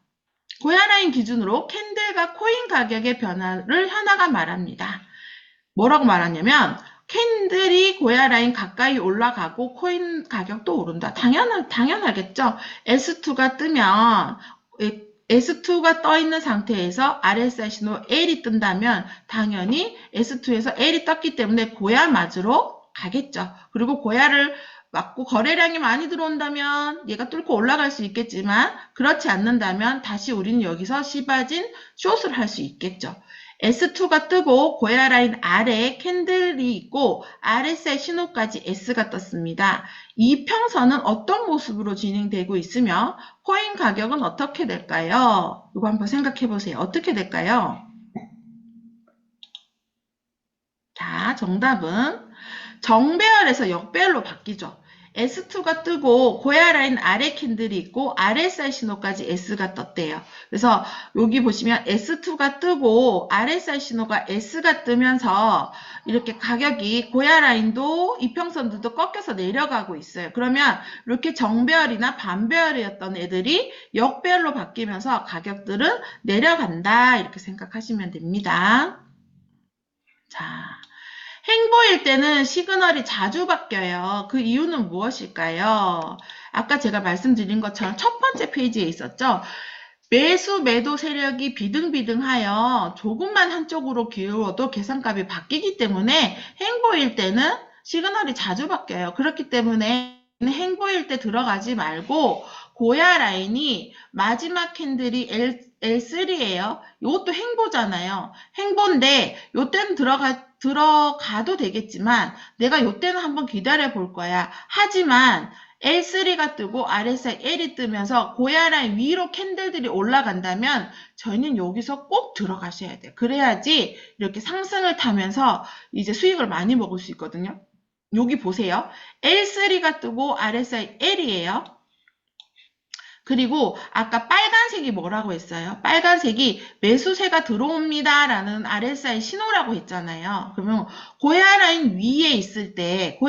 고야 라인 기준으로 캔들과 코인 가격의 변화를 현화가 말합니다. 뭐라고 말하냐면 캔들이 고야 라인 가까이 올라가고 코인 가격도 오른다. 당연하겠죠. S2가 뜨면 S2가 떠 있는 상태에서 RSI 신호 L이 뜬다면 당연히 S2에서 L이 떴기 때문에 고야 맞으러 가겠죠. 그리고 고야를 맞고 거래량이 많이 들어온다면 얘가 뚫고 올라갈 수 있겠지만 그렇지 않는다면 다시 우리는 여기서 시바진 숏을 할 수 있겠죠. S2가 뜨고 고야 라인 아래에 캔들이 있고 RSI 신호까지 S가 떴습니다. 이 평선은 어떤 모습으로 진행되고 있으며 코인 가격은 어떻게 될까요? 이거 한번 생각해 보세요. 어떻게 될까요? 자, 정답은 정배열에서 역배열로 바뀌죠. S2가 뜨고 고야 라인 아래 캔들이 있고 RSI 신호까지 S가 떴대요. 그래서 여기 보시면 S2가 뜨고 RSI 신호가 S가 뜨면서 이렇게 가격이 고야 라인도 이평선들도 꺾여서 내려가고 있어요. 그러면 이렇게 정배열이나 반배열이었던 애들이 역배열로 바뀌면서 가격들은 내려간다 이렇게 생각하시면 됩니다. 자. 행보일 때는 시그널이 자주 바뀌어요. 그 이유는 무엇일까요? 아까 제가 말씀드린 것처럼 첫 번째 페이지에 있었죠. 매수, 매도 세력이 비등비등하여 조금만 한쪽으로 기울어도 계산값이 바뀌기 때문에 행보일 때는 시그널이 자주 바뀌어요. 그렇기 때문에 행보일 때 들어가지 말고 고야 라인이 마지막 캔들이 L3예요. 이것도 행보잖아요. 행보인데 이때는 들어가도 되겠지만 내가 이때는 한번 기다려 볼 거야. 하지만 L3가 뜨고 RSI L이 뜨면서 고야 라인 위로 캔들들이 올라간다면 저희는 여기서 꼭 들어가셔야 돼요. 그래야지 이렇게 상승을 타면서 이제 수익을 많이 먹을 수 있거든요. 여기 보세요. L3가 뜨고 RSI L이에요. 그리고 아까 빨간색이 뭐라고 했어요? 빨간색이 매수세가 들어옵니다 라는 RSI 신호라고 했잖아요. 그러면 고야 라인 위에 있을 때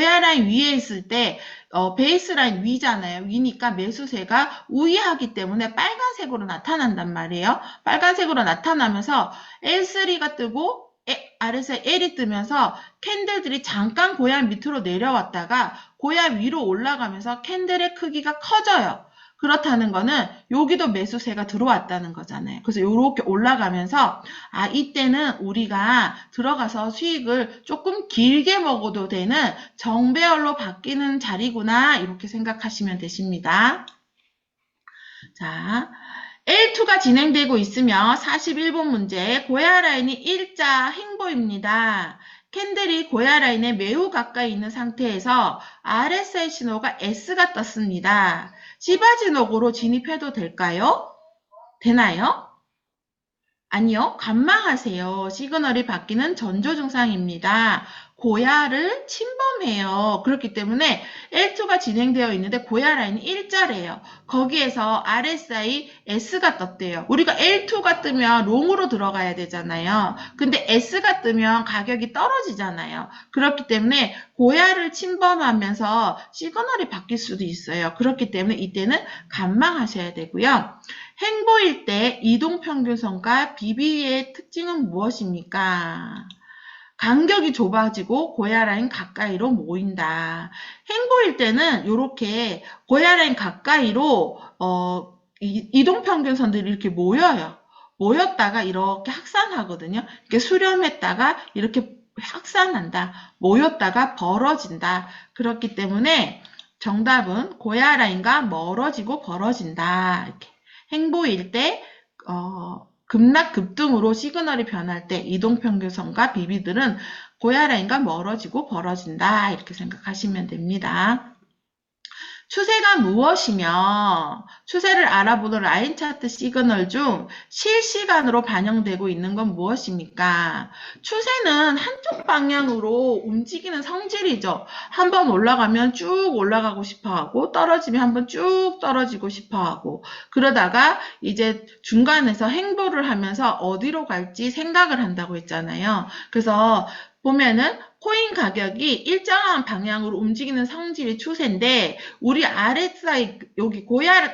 베이스 라인 위잖아요. 위니까 매수세가 우위하기 때문에 빨간색으로 나타난단 말이에요. 빨간색으로 나타나면서 L3가 뜨고 RSI L이 뜨면서 캔들들이 잠깐 고야 밑으로 내려왔다가 고야 위로 올라가면서 캔들의 크기가 커져요. 그렇다는 거는 여기도 매수세가 들어왔다는 거잖아요. 그래서 이렇게 올라가면서 이때는 우리가 들어가서 수익을 조금 길게 먹어도 되는 정배열로 바뀌는 자리구나 이렇게 생각하시면 되십니다. 자, L2가 진행되고 있으며 41번 문제 고야 라인이 일자 행보입니다. 캔들이 고야 라인에 매우 가까이 있는 상태에서 RSI 신호가 S가 떴습니다. 시바진옥으로 진입해도 될까요? 되나요? 아니요, 관망하세요. 시그널이 바뀌는 전조 증상입니다. 고야를 침범해요. 그렇기 때문에 L2가 진행되어 있는데 고야 라인이 일자래요. 거기에서 RSI S가 떴대요. 우리가 L2가 뜨면 롱으로 들어가야 되잖아요. 근데 S가 뜨면 가격이 떨어지잖아요. 그렇기 때문에 고야를 침범하면서 시그널이 바뀔 수도 있어요. 그렇기 때문에 이때는 관망하셔야 되고요. 행보일 때 이동평균선과 BB의 특징은 무엇입니까? 간격이 좁아지고 고야라인 가까이로 모인다. 행보일 때는 이렇게 고야라인 가까이로 이동평균선들이 이렇게 모여요. 모였다가 이렇게 확산하거든요. 이렇게 수렴했다가 이렇게 확산한다. 모였다가 벌어진다. 그렇기 때문에 정답은 고야라인과 멀어지고 벌어진다. 이렇게. 행보일 때 급락 급등으로 시그널이 변할 때 이동평균선과 BB들은 고야라인과 멀어지고 벌어진다. 이렇게 생각하시면 됩니다. 추세가 무엇이며 추세를 알아보는 라인 차트 시그널 중 실시간으로 반영되고 있는 건 무엇입니까? 추세는 한쪽 방향으로 움직이는 성질이죠. 한번 올라가면 쭉 올라가고 싶어 하고 떨어지면 한번 쭉 떨어지고 싶어 하고 그러다가 이제 중간에서 행보를 하면서 어디로 갈지 생각을 한다고 했잖아요. 그래서 보면은 코인 가격이 일정한 방향으로 움직이는 성질이 추세인데 우리 RSI 여기 고야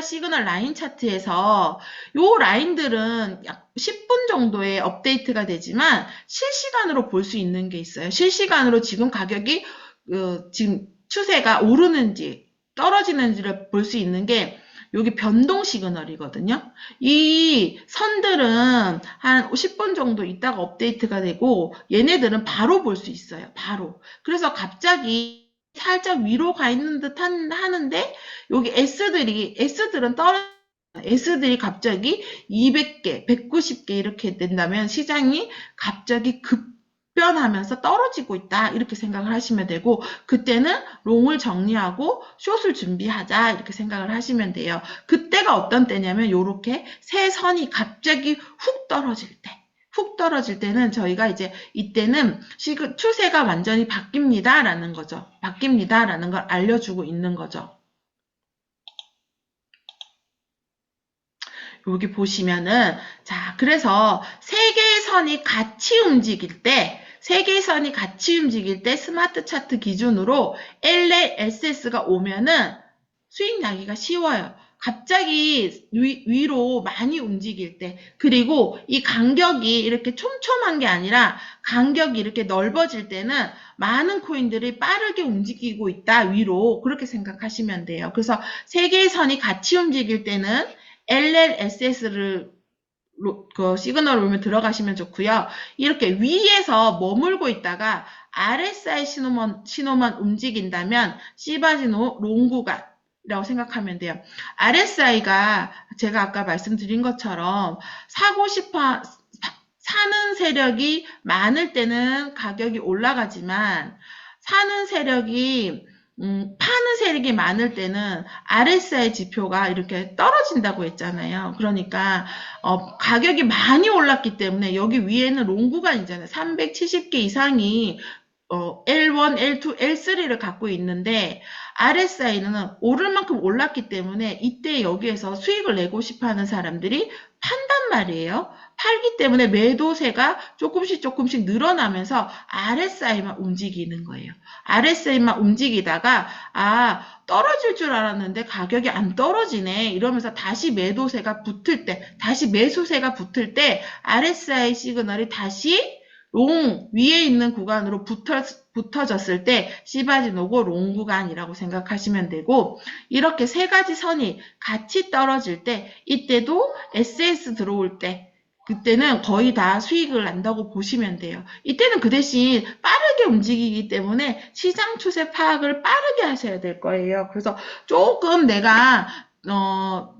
시그널 라인 차트에서 요 라인들은 약 10분 정도의 업데이트가 되지만 실시간으로 볼 수 있는 게 있어요. 실시간으로 지금 가격이 지금 추세가 오르는지 떨어지는지를 볼 수 있는 게 여기 변동 시그널이거든요. 이 선들은 한 10분 정도 있다가 업데이트가 되고 얘네들은 바로 볼 수 있어요. 바로. 그래서 갑자기 살짝 위로 가 있는 듯 하는데 여기 S들은 S들이 갑자기 200개, 190개 이렇게 된다면 시장이 갑자기 급변하면서 떨어지고 있다 이렇게 생각을 하시면 되고 그때는 롱을 정리하고 숏을 준비하자 이렇게 생각을 하시면 돼요. 그때가 어떤 때냐면 이렇게 세 선이 갑자기 훅 떨어질 때는 저희가 이제 이때는 추세가 완전히 바뀝니다 라는 거죠. 바뀝니다 라는 걸 알려주고 있는 거죠. 여기 보시면은 자 그래서 세 개의 선이 같이 움직일 때 스마트 차트 기준으로 LLSS가 오면은 수익 나기가 쉬워요. 갑자기 위로 많이 움직일 때 그리고 이 간격이 이렇게 촘촘한 게 아니라 간격이 이렇게 넓어질 때는 많은 코인들이 빠르게 움직이고 있다 위로 그렇게 생각하시면 돼요. 그래서 세 개의 선이 같이 움직일 때는 LLSS를 그 시그널 오면 들어가시면 좋고요. 이렇게 위에서 머물고 있다가 RSI 신호만 움직인다면 시바지노 롱구간이라고 생각하면 돼요. RSI가 제가 아까 말씀드린 것처럼 사는 세력이 많을 때는 가격이 올라가지만 사는 세력이 파는 세력이 많을 때는 RSI 지표가 이렇게 떨어진다고 했잖아요. 그러니까 가격이 많이 올랐기 때문에 여기 위에는 롱 구간이잖아요. 370개 이상이 L1, L2, L3를 갖고 있는데 RSI는 오를 만큼 올랐기 때문에 이때 여기에서 수익을 내고 싶어하는 사람들이 판단 말이에요. 팔기 때문에 매도세가 조금씩 늘어나면서 RSI만 움직이는 거예요. RSI만 움직이다가 떨어질 줄 알았는데 가격이 안 떨어지네 이러면서 다시 매도세가 붙을 때 다시 매수세가 붙을 때 RSI 시그널이 다시 롱 위에 있는 구간으로 붙어졌을 때 시바지노고 롱 구간이라고 생각하시면 되고 이렇게 세 가지 선이 같이 떨어질 때 이때도 SS 들어올 때 그때는 거의 다 수익을 난다고 보시면 돼요. 이때는 그 대신 빠르게 움직이기 때문에 시장 추세 파악을 빠르게 하셔야 될 거예요. 그래서 조금 내가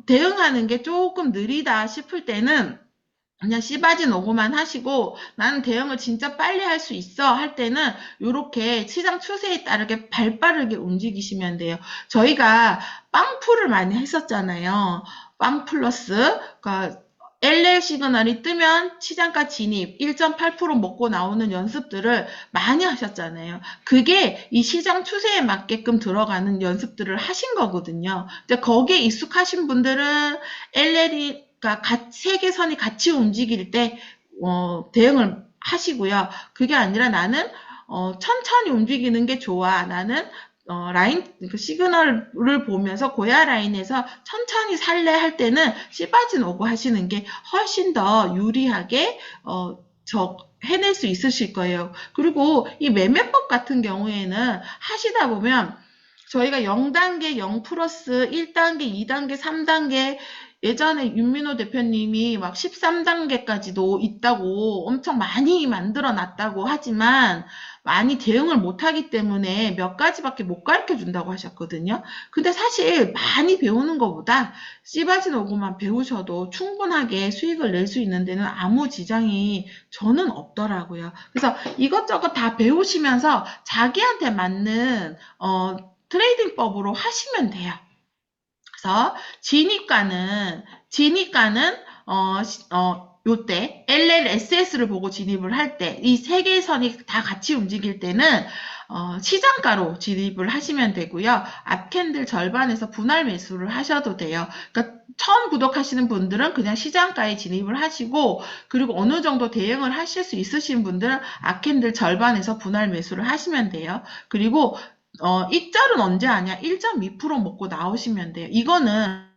대응하는 게 조금 느리다 싶을 때는 그냥 씨바진 오고만 하시고 나는 대응을 진짜 빨리 할 수 있어 할 때는 이렇게 시장 추세에 따르게 발빠르게 움직이시면 돼요. 저희가 빵풀을 많이 했었잖아요. 빵 플러스 그러니까 LL 시그널이 뜨면 시장가 진입 1.8% 먹고 나오는 연습들을 많이 하셨잖아요. 그게 이 시장 추세에 맞게끔 들어가는 연습들을 하신 거거든요. 이제 거기에 익숙하신 분들은 LL이 세계선이 같이 움직일 때 대응을 하시고요. 그게 아니라 나는 천천히 움직이는 게 좋아. 나는 라인, 그 시그널을 보면서 고야 라인에서 천천히 살래 할 때는 씨바진 오고 하시는 게 훨씬 더 유리하게, 해낼 수 있으실 거예요. 그리고 이 매매법 같은 경우에는 하시다 보면 저희가 0단계, 0 플러스 1단계, 2단계, 3단계 예전에 윤민호 대표님이 막 13단계까지도 있다고 엄청 많이 만들어 놨다고 하지만 많이 대응을 못하기 때문에 몇 가지밖에 못 가르쳐 준다고 하셨거든요. 근데 사실 많이 배우는 것보다 씨바진 오고만 배우셔도 충분하게 수익을 낼 수 있는 데는 아무 지장이 저는 없더라고요. 그래서 이것저것 다 배우시면서 자기한테 맞는 트레이딩법으로 하시면 돼요. 그래서 진입가는 요때 LLSS를 보고 진입을 할 때 이 세 개의 선이 다 같이 움직일 때는 시장가로 진입을 하시면 되고요. 앞캔들 절반에서 분할 매수를 하셔도 돼요. 그러니까 처음 구독하시는 분들은 그냥 시장가에 진입을 하시고 그리고 어느 정도 대응을 하실 수 있으신 분들은 앞캔들 절반에서 분할 매수를 하시면 돼요. 그리고 익절은 언제 하냐? 1.2% 먹고 나오시면 돼요. 이거는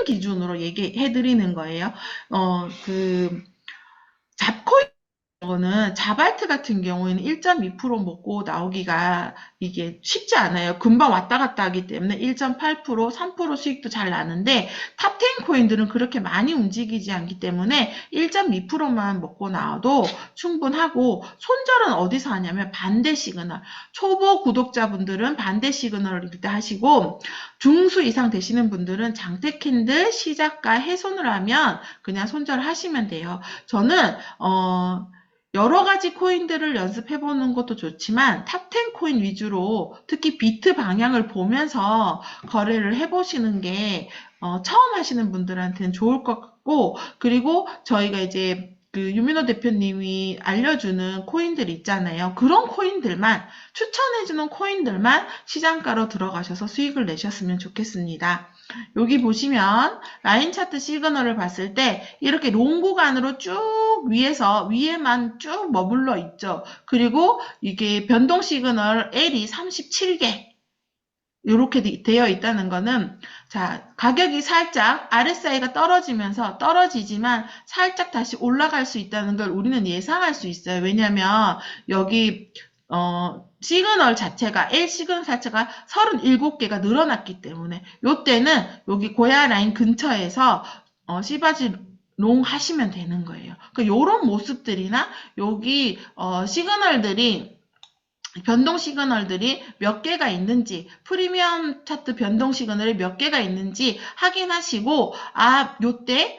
기준으로 얘기해 드리는 거예요. 그 잡코인 거는 자발트 같은 경우에는 1.2% 먹고 나오기가 이게 쉽지 않아요. 금방 왔다 갔다 하기 때문에 1.8%, 3% 수익도 잘 나는데 탑10 코인들은 그렇게 많이 움직이지 않기 때문에 1.2%만 먹고 나와도 충분하고 손절은 어디서 하냐면 반대 시그널. 초보 구독자분들은 반대 시그널을 일단 하시고 중수 이상 되시는 분들은 장대 캔들 시작가 훼손을 하면 그냥 손절하시면 돼요. 저는 여러 가지 코인들을 연습해보는 것도 좋지만 탑10 코인 위주로 특히 비트 방향을 보면서 거래를 해보시는 게 처음 하시는 분들한테는 좋을 것 같고 그리고 저희가 이제 그 유민호 대표님이 알려주는 코인들 있잖아요. 그런 코인들만 추천해주는 코인들만 시장가로 들어가셔서 수익을 내셨으면 좋겠습니다. 여기 보시면 라인 차트 시그널을 봤을 때 이렇게 롱 구간으로 쭉 위에만 쭉 머물러 있죠. 그리고 이게 변동 시그널 L이 37개 이렇게 되어 있다는 거는 자 가격이 살짝 RSI가 떨어지지만 살짝 다시 올라갈 수 있다는 걸 우리는 예상할 수 있어요. 왜냐하면 여기 시그널 자체가 L 시그널 자체가 37개가 늘어났기 때문에 요때는 여기 고야 라인 근처에서 시바지 롱 하시면 되는 거예요. 그러니까 요런 모습들이나 여기 시그널들이 변동 시그널들이 몇 개가 있는지 프리미엄 차트 변동 시그널이 몇 개가 있는지 확인하시고 요때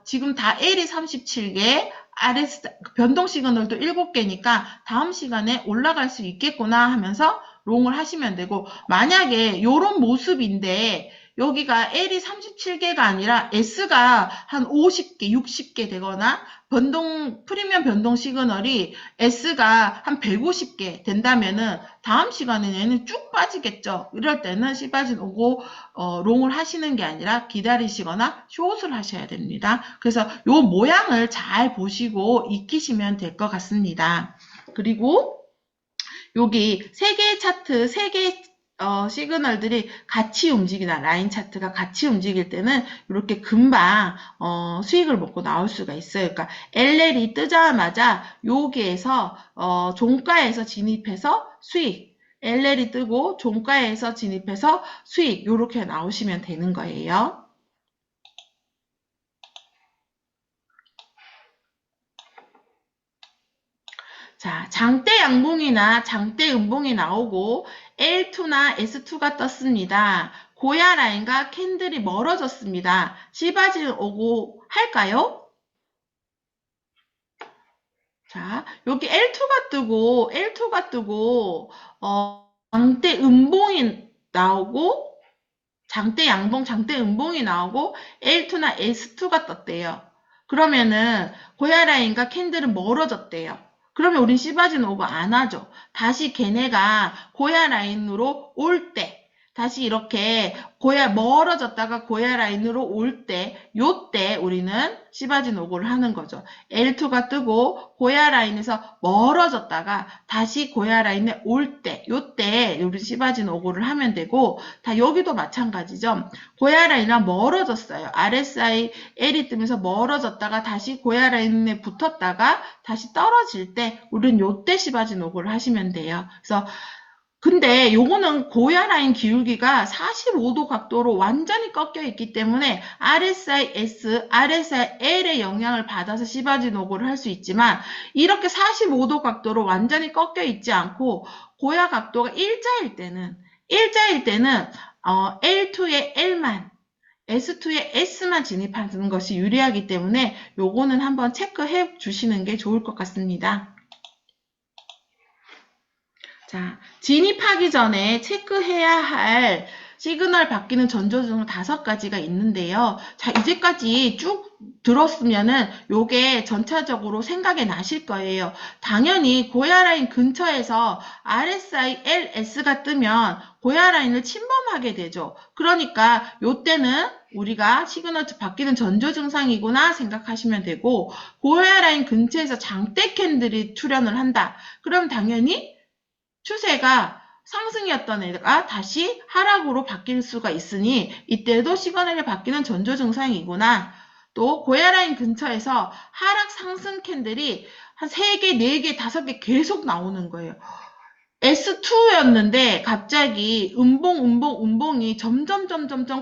지금 다 L이 37개 RS 변동 시그널도 7개니까 다음 시간에 올라갈 수 있겠구나 하면서 롱을 하시면 되고 만약에 요런 모습인데 여기가 L이 37개가 아니라 S가 한 50개, 60개 되거나 프리미엄 변동 시그널이 S가 한 150개 된다면은 다음 시간에는 얘는 쭉 빠지겠죠. 이럴 때는 씨바진 오고 롱을 하시는 게 아니라 기다리시거나 숏을 하셔야 됩니다. 그래서 요 모양을 잘 보시고 익히시면 될 것 같습니다. 그리고 여기 세 개의 차트, 세 개의 시그널들이 같이 움직이나 라인 차트가 같이 움직일 때는 이렇게 금방 수익을 먹고 나올 수가 있어요. 그러니까 LL이 뜨자마자 여기에서 종가에서 진입해서 수익 LL이 뜨고 종가에서 진입해서 수익 이렇게 나오시면 되는 거예요. 자, 장대 양봉이나 장대 음봉이 나오고 L2나 S2가 떴습니다. 고야 라인과 캔들이 멀어졌습니다. 시바진 오고 할까요? 자, 여기 L2가 뜨고, 장대 음봉이 나오고, 장대 양봉, 장대 음봉이 나오고, L2나 S2가 떴대요. 그러면은 고야 라인과 캔들은 멀어졌대요. 그러면 우린 시바진 오버 안 하죠. 다시 걔네가 고야 라인으로 올 때, 다시 이렇게 멀어졌다가 고야 라인으로 올 때, 요때 우리는 시바진 오고를 하는 거죠. L2가 뜨고 고야 라인에서 멀어졌다가 다시 고야 라인에 올 때, 요때 우리 시바진 오고를 하면 되고, 다 여기도 마찬가지죠. 고야 라인이랑 멀어졌어요. RSI L이 뜨면서 멀어졌다가 다시 고야 라인에 붙었다가 다시 떨어질 때 우리는 요때 시바진 오고를 하시면 돼요. 그래서 근데 요거는 고야 라인 기울기가 45도 각도로 완전히 꺾여 있기 때문에 RSI S, RSI L의 영향을 받아서 시바진 오고를 할 수 있지만 이렇게 45도 각도로 완전히 꺾여 있지 않고 고야 각도가 일자일 때는 L2의 L만 S2에 S만 진입하는 것이 유리하기 때문에 요거는 한번 체크해 주시는 게 좋을 것 같습니다. 자, 진입하기 전에 체크해야 할 시그널 바뀌는 전조증 5가지가 있는데요. 자, 이제까지 쭉 들었으면은 요게 전체적으로 생각이 나실 거예요. 당연히 고야 라인 근처에서 RSI LS가 뜨면 고야 라인을 침범하게 되죠. 그러니까 요때는 우리가 시그널 바뀌는 전조 증상이구나 생각하시면 되고, 고야 라인 근처에서 장대 캔들이 출현을 한다. 그럼 당연히 추세가 상승이었던 애가 다시 하락으로 바뀔 수가 있으니 이때도 시그널이 바뀌는 전조 증상이구나. 또 고야 라인 근처에서 하락 상승 캔들이 한 3개, 4개, 5개 계속 나오는 거예요. S2였는데 갑자기 음봉이 점점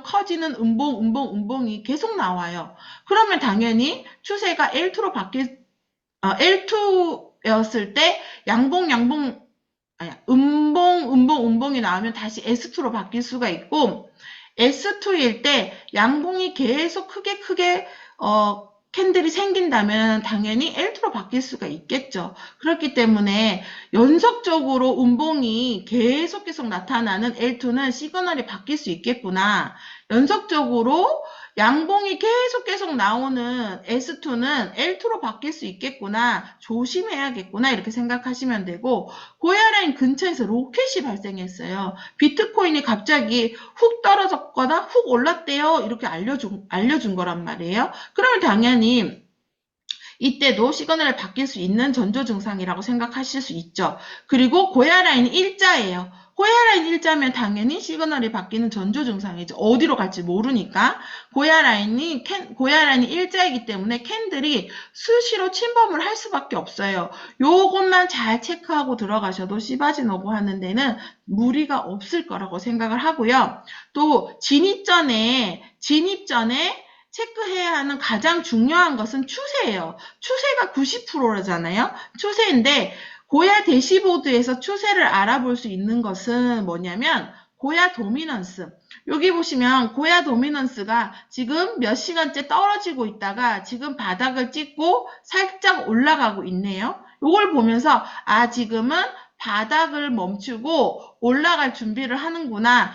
커지는 음봉이 계속 나와요. 그러면 당연히 추세가 L2로 L2였을 때 음봉이 나오면 다시 S2로 바뀔 수가 있고, S2일 때 양봉이 계속 크게 캔들이 생긴다면 당연히 L2로 바뀔 수가 있겠죠. 그렇기 때문에 연속적으로 음봉이 계속 나타나는 L2는 시그널이 바뀔 수 있겠구나. 연속적으로 양봉이 계속 나오는 S2는 L2로 바뀔 수 있겠구나. 조심해야겠구나. 이렇게 생각하시면 되고, 고야 라인 근처에서 로켓이 발생했어요. 비트코인이 갑자기 훅 떨어졌거나 훅 올랐대요. 이렇게 알려준 거란 말이에요. 그러면 당연히 이때도 시그널이 바뀔 수 있는 전조 증상이라고 생각하실 수 있죠. 그리고 고야 라인이 일자예요. 고야 라인 일자면 당연히 시그널이 바뀌는 전조 증상이죠. 어디로 갈지 모르니까. 고야 라인이 일자이기 때문에 캔들이 수시로 침범을 할 수밖에 없어요. 요것만 잘 체크하고 들어가셔도 시바진 오고 하는 데는 무리가 없을 거라고 생각을 하고요. 또 진입 전에 체크해야 하는 가장 중요한 것은 추세예요. 추세가 90%잖아요. 추세인데 고야 대시보드에서 추세를 알아볼 수 있는 것은 뭐냐면 고야 도미넌스. 여기 보시면 고야 도미넌스가 지금 몇 시간째 떨어지고 있다가 지금 바닥을 찍고 살짝 올라가고 있네요. 이걸 보면서 지금은 바닥을 멈추고 올라갈 준비를 하는구나.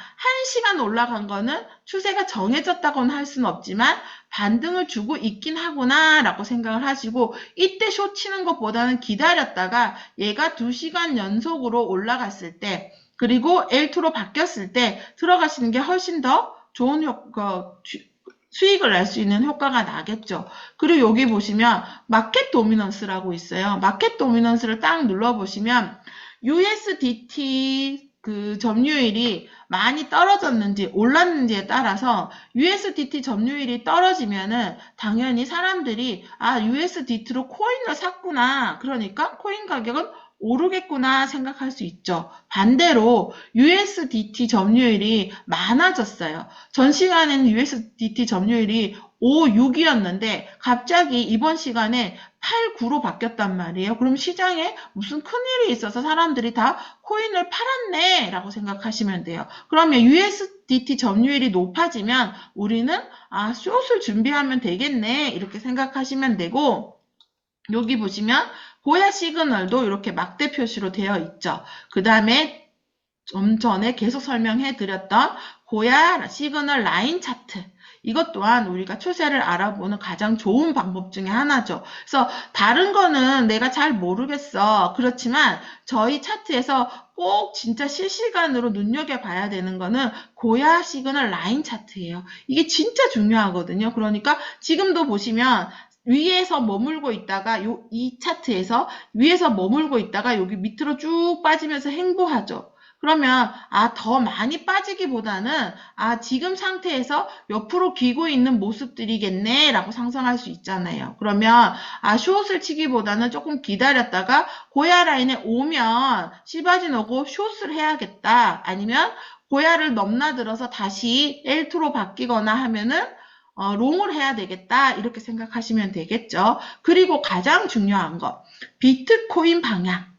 1시간 올라간 거는 추세가 정해졌다고는 할 수는 없지만 반등을 주고 있긴 하구나 라고 생각을 하시고, 이때 숏 치는 것보다는 기다렸다가 얘가 2시간 연속으로 올라갔을 때 그리고 L2로 바뀌었을 때 들어가시는 게 훨씬 더 좋은 수익을 낼 수 있는 효과가 나겠죠. 그리고 여기 보시면 마켓 도미넌스라고 있어요. 마켓 도미넌스를 딱 눌러보시면 USDT 점유율이 많이 떨어졌는지 올랐는지에 따라서 USDT 점유율이 떨어지면은 당연히 사람들이 USDT로 코인을 샀구나. 그러니까 코인 가격은 오르겠구나 생각할 수 있죠. 반대로 USDT 점유율이 많아졌어요. 전 시간에는 USDT 점유율이 5, 6이었는데 갑자기 이번 시간에 8, 9로 바뀌었단 말이에요. 그럼 시장에 무슨 큰일이 있어서 사람들이 다 코인을 팔았네 라고 생각하시면 돼요. 그러면 USDT 점유율이 높아지면 우리는 숏을 준비하면 되겠네 이렇게 생각하시면 되고, 여기 보시면 고야 시그널도 이렇게 막대 표시로 되어 있죠. 그 다음에 좀 전에 계속 설명해 드렸던 고야 시그널 라인 차트, 이것 또한 우리가 추세를 알아보는 가장 좋은 방법 중에 하나죠. 그래서 다른 거는 내가 잘 모르겠어. 그렇지만 저희 차트에서 꼭 진짜 실시간으로 눈여겨봐야 되는 거는 고야 시그널 라인 차트예요. 이게 진짜 중요하거든요. 그러니까 지금도 보시면 위에서 머물고 있다가 이 차트에서 위에서 머물고 있다가 여기 밑으로 쭉 빠지면서 횡보하죠. 그러면 더 많이 빠지기보다는 지금 상태에서 옆으로 기고 있는 모습들이겠네 라고 상상할 수 있잖아요. 그러면 숏을 치기보다는 조금 기다렸다가 고야 라인에 오면 시바진 오고 숏을 해야겠다. 아니면 고야를 넘나들어서 다시 L2로 바뀌거나 하면은 롱을 해야 되겠다. 이렇게 생각하시면 되겠죠. 그리고 가장 중요한 거, 비트코인 방향.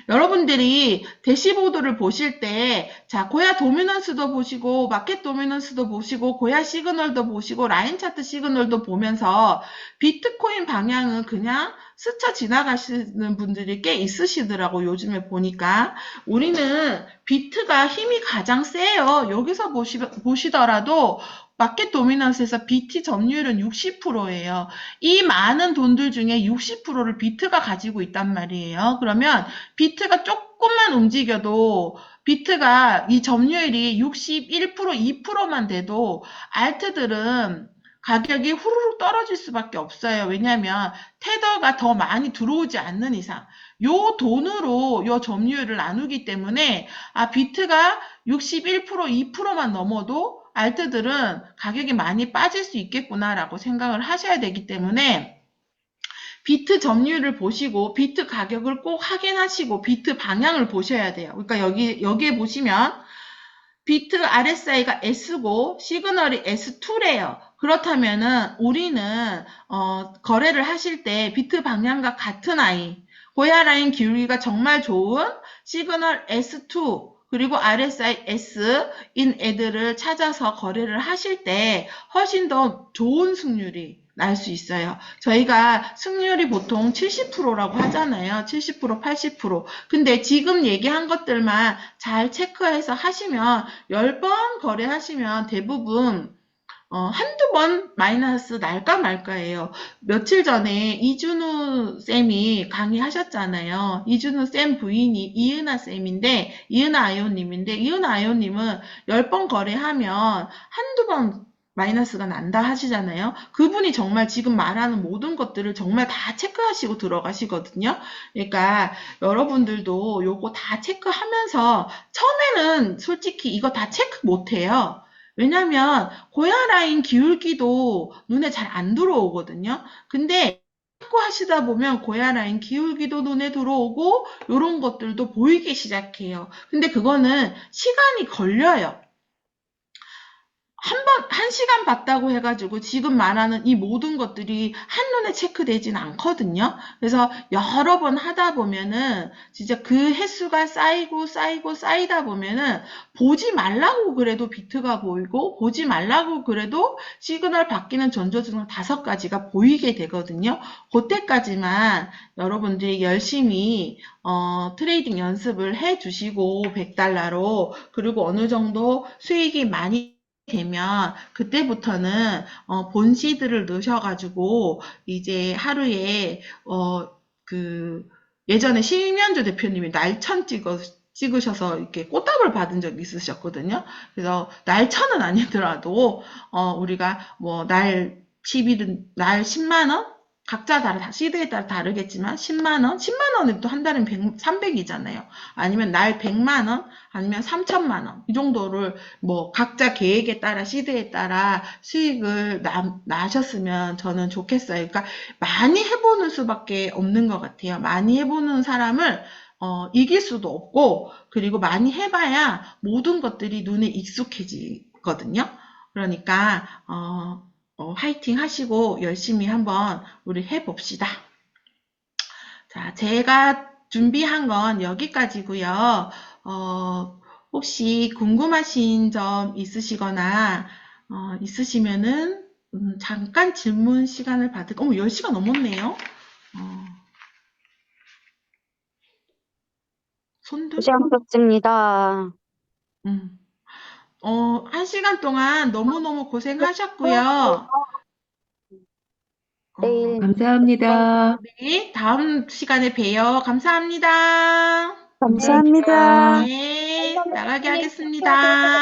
여러분들이 대시보드를 보실 때, 자, 고야 도미넌스도 보시고, 마켓 도미넌스도 보시고, 고야 시그널도 보시고, 라인 차트 시그널도 보면서 비트코인 방향은 그냥 스쳐 지나가시는 분들이 꽤 있으시더라고, 요즘에 보니까. 우리는 비트가 힘이 가장 세요. 여기서 보시더라도 마켓 도미넌스에서 BT 점유율은 60%예요. 이 많은 돈들 중에 60%를 비트가 가지고 있단 말이에요. 그러면 비트가 조금만 움직여도 비트가 이 점유율이 61%, 2%만 돼도 알트들은 가격이 후루룩 떨어질 수밖에 없어요. 왜냐하면 테더가 더 많이 들어오지 않는 이상 요 돈으로 요 점유율을 나누기 때문에 비트가 61%, 2%만 넘어도 알트들은 가격이 많이 빠질 수 있겠구나라고 생각을 하셔야 되기 때문에 비트 점유율을 보시고 비트 가격을 꼭 확인하시고 비트 방향을 보셔야 돼요. 그러니까 여기에 보시면 비트 RSI가 S고 시그널이 S2래요. 그렇다면은 우리는 거래를 하실 때 비트 방향과 같은 고야 라인 기울기가 정말 좋은 시그널 S2 그리고 RSI S인 애들을 찾아서 거래를 하실 때 훨씬 더 좋은 승률이 날 수 있어요. 저희가 승률이 보통 70%라고 하잖아요. 70%, 80%. 근데 지금 얘기한 것들만 잘 체크해서 하시면 10번 거래하시면 대부분 한두 번 마이너스 날까 말까예요. 며칠 전에 이준우 쌤이 강의하셨잖아요. 이준우 쌤 부인이 이은아 쌤인데, 이은아 아이오님인데, 이은아 아이오님은 10번 거래하면 한두 번 마이너스가 난다 하시잖아요. 그분이 정말 지금 말하는 모든 것들을 정말 다 체크하시고 들어가시거든요. 그러니까 여러분들도 요거 다 체크하면서 처음에는 솔직히 이거 다 체크 못해요. 왜냐면 고야 라인 기울기도 눈에 잘 안 들어오거든요. 근데 자꾸 하시다 보면 고야 라인 기울기도 눈에 들어오고 이런 것들도 보이기 시작해요. 근데 그거는 시간이 걸려요. 한 시간 봤다고 해가지고 지금 말하는 이 모든 것들이 한눈에 체크되진 않거든요. 그래서 여러 번 하다 보면은 진짜 그 횟수가 쌓이다 보면은 보지 말라고 그래도 비트가 보이고 보지 말라고 그래도 시그널 바뀌는 전조증 5가지가 보이게 되거든요. 그때까지만 여러분들이 열심히 트레이딩 연습을 해 주시고 100달러로 그리고 어느 정도 수익이 많이 되면 그때부터는 본시드를 넣으셔가지고 이제 하루에 그 예전에 심연주 대표님이 날천 찍으셔서 이렇게 꽃다발 받은 적이 있으셨거든요. 그래서 날천은 아니더라도 우리가 뭐 날 10일은 날 10만 원 각자 시드에 따라 다르겠지만 10만 원, 10만 원은 또 한 달은 300이잖아요. 아니면 날 100만 원, 아니면 3천만 원 이 정도를 뭐 각자 계획에 따라 시드에 따라 수익을 나셨으면 저는 좋겠어요. 그러니까 많이 해보는 수밖에 없는 것 같아요. 많이 해보는 사람을 이길 수도 없고 그리고 많이 해봐야 모든 것들이 눈에 익숙해지거든요. 그러니까 화이팅 하시고 열심히 한번 우리 해봅시다. 자, 제가 준비한 건 여기까지고요. 혹시 궁금하신 점 있으시거나 있으시면은 잠깐 질문 시간을 받을까? 10시가 넘었네요. 손들? 고생하셨습니다. 음. 한 시간 동안 너무너무 고생하셨고요. 어, 내일 감사합니다. 네, 다음 시간에 봬요. 감사합니다. 감사합니다. 감사합니다. 네, 나가게 하겠습니다.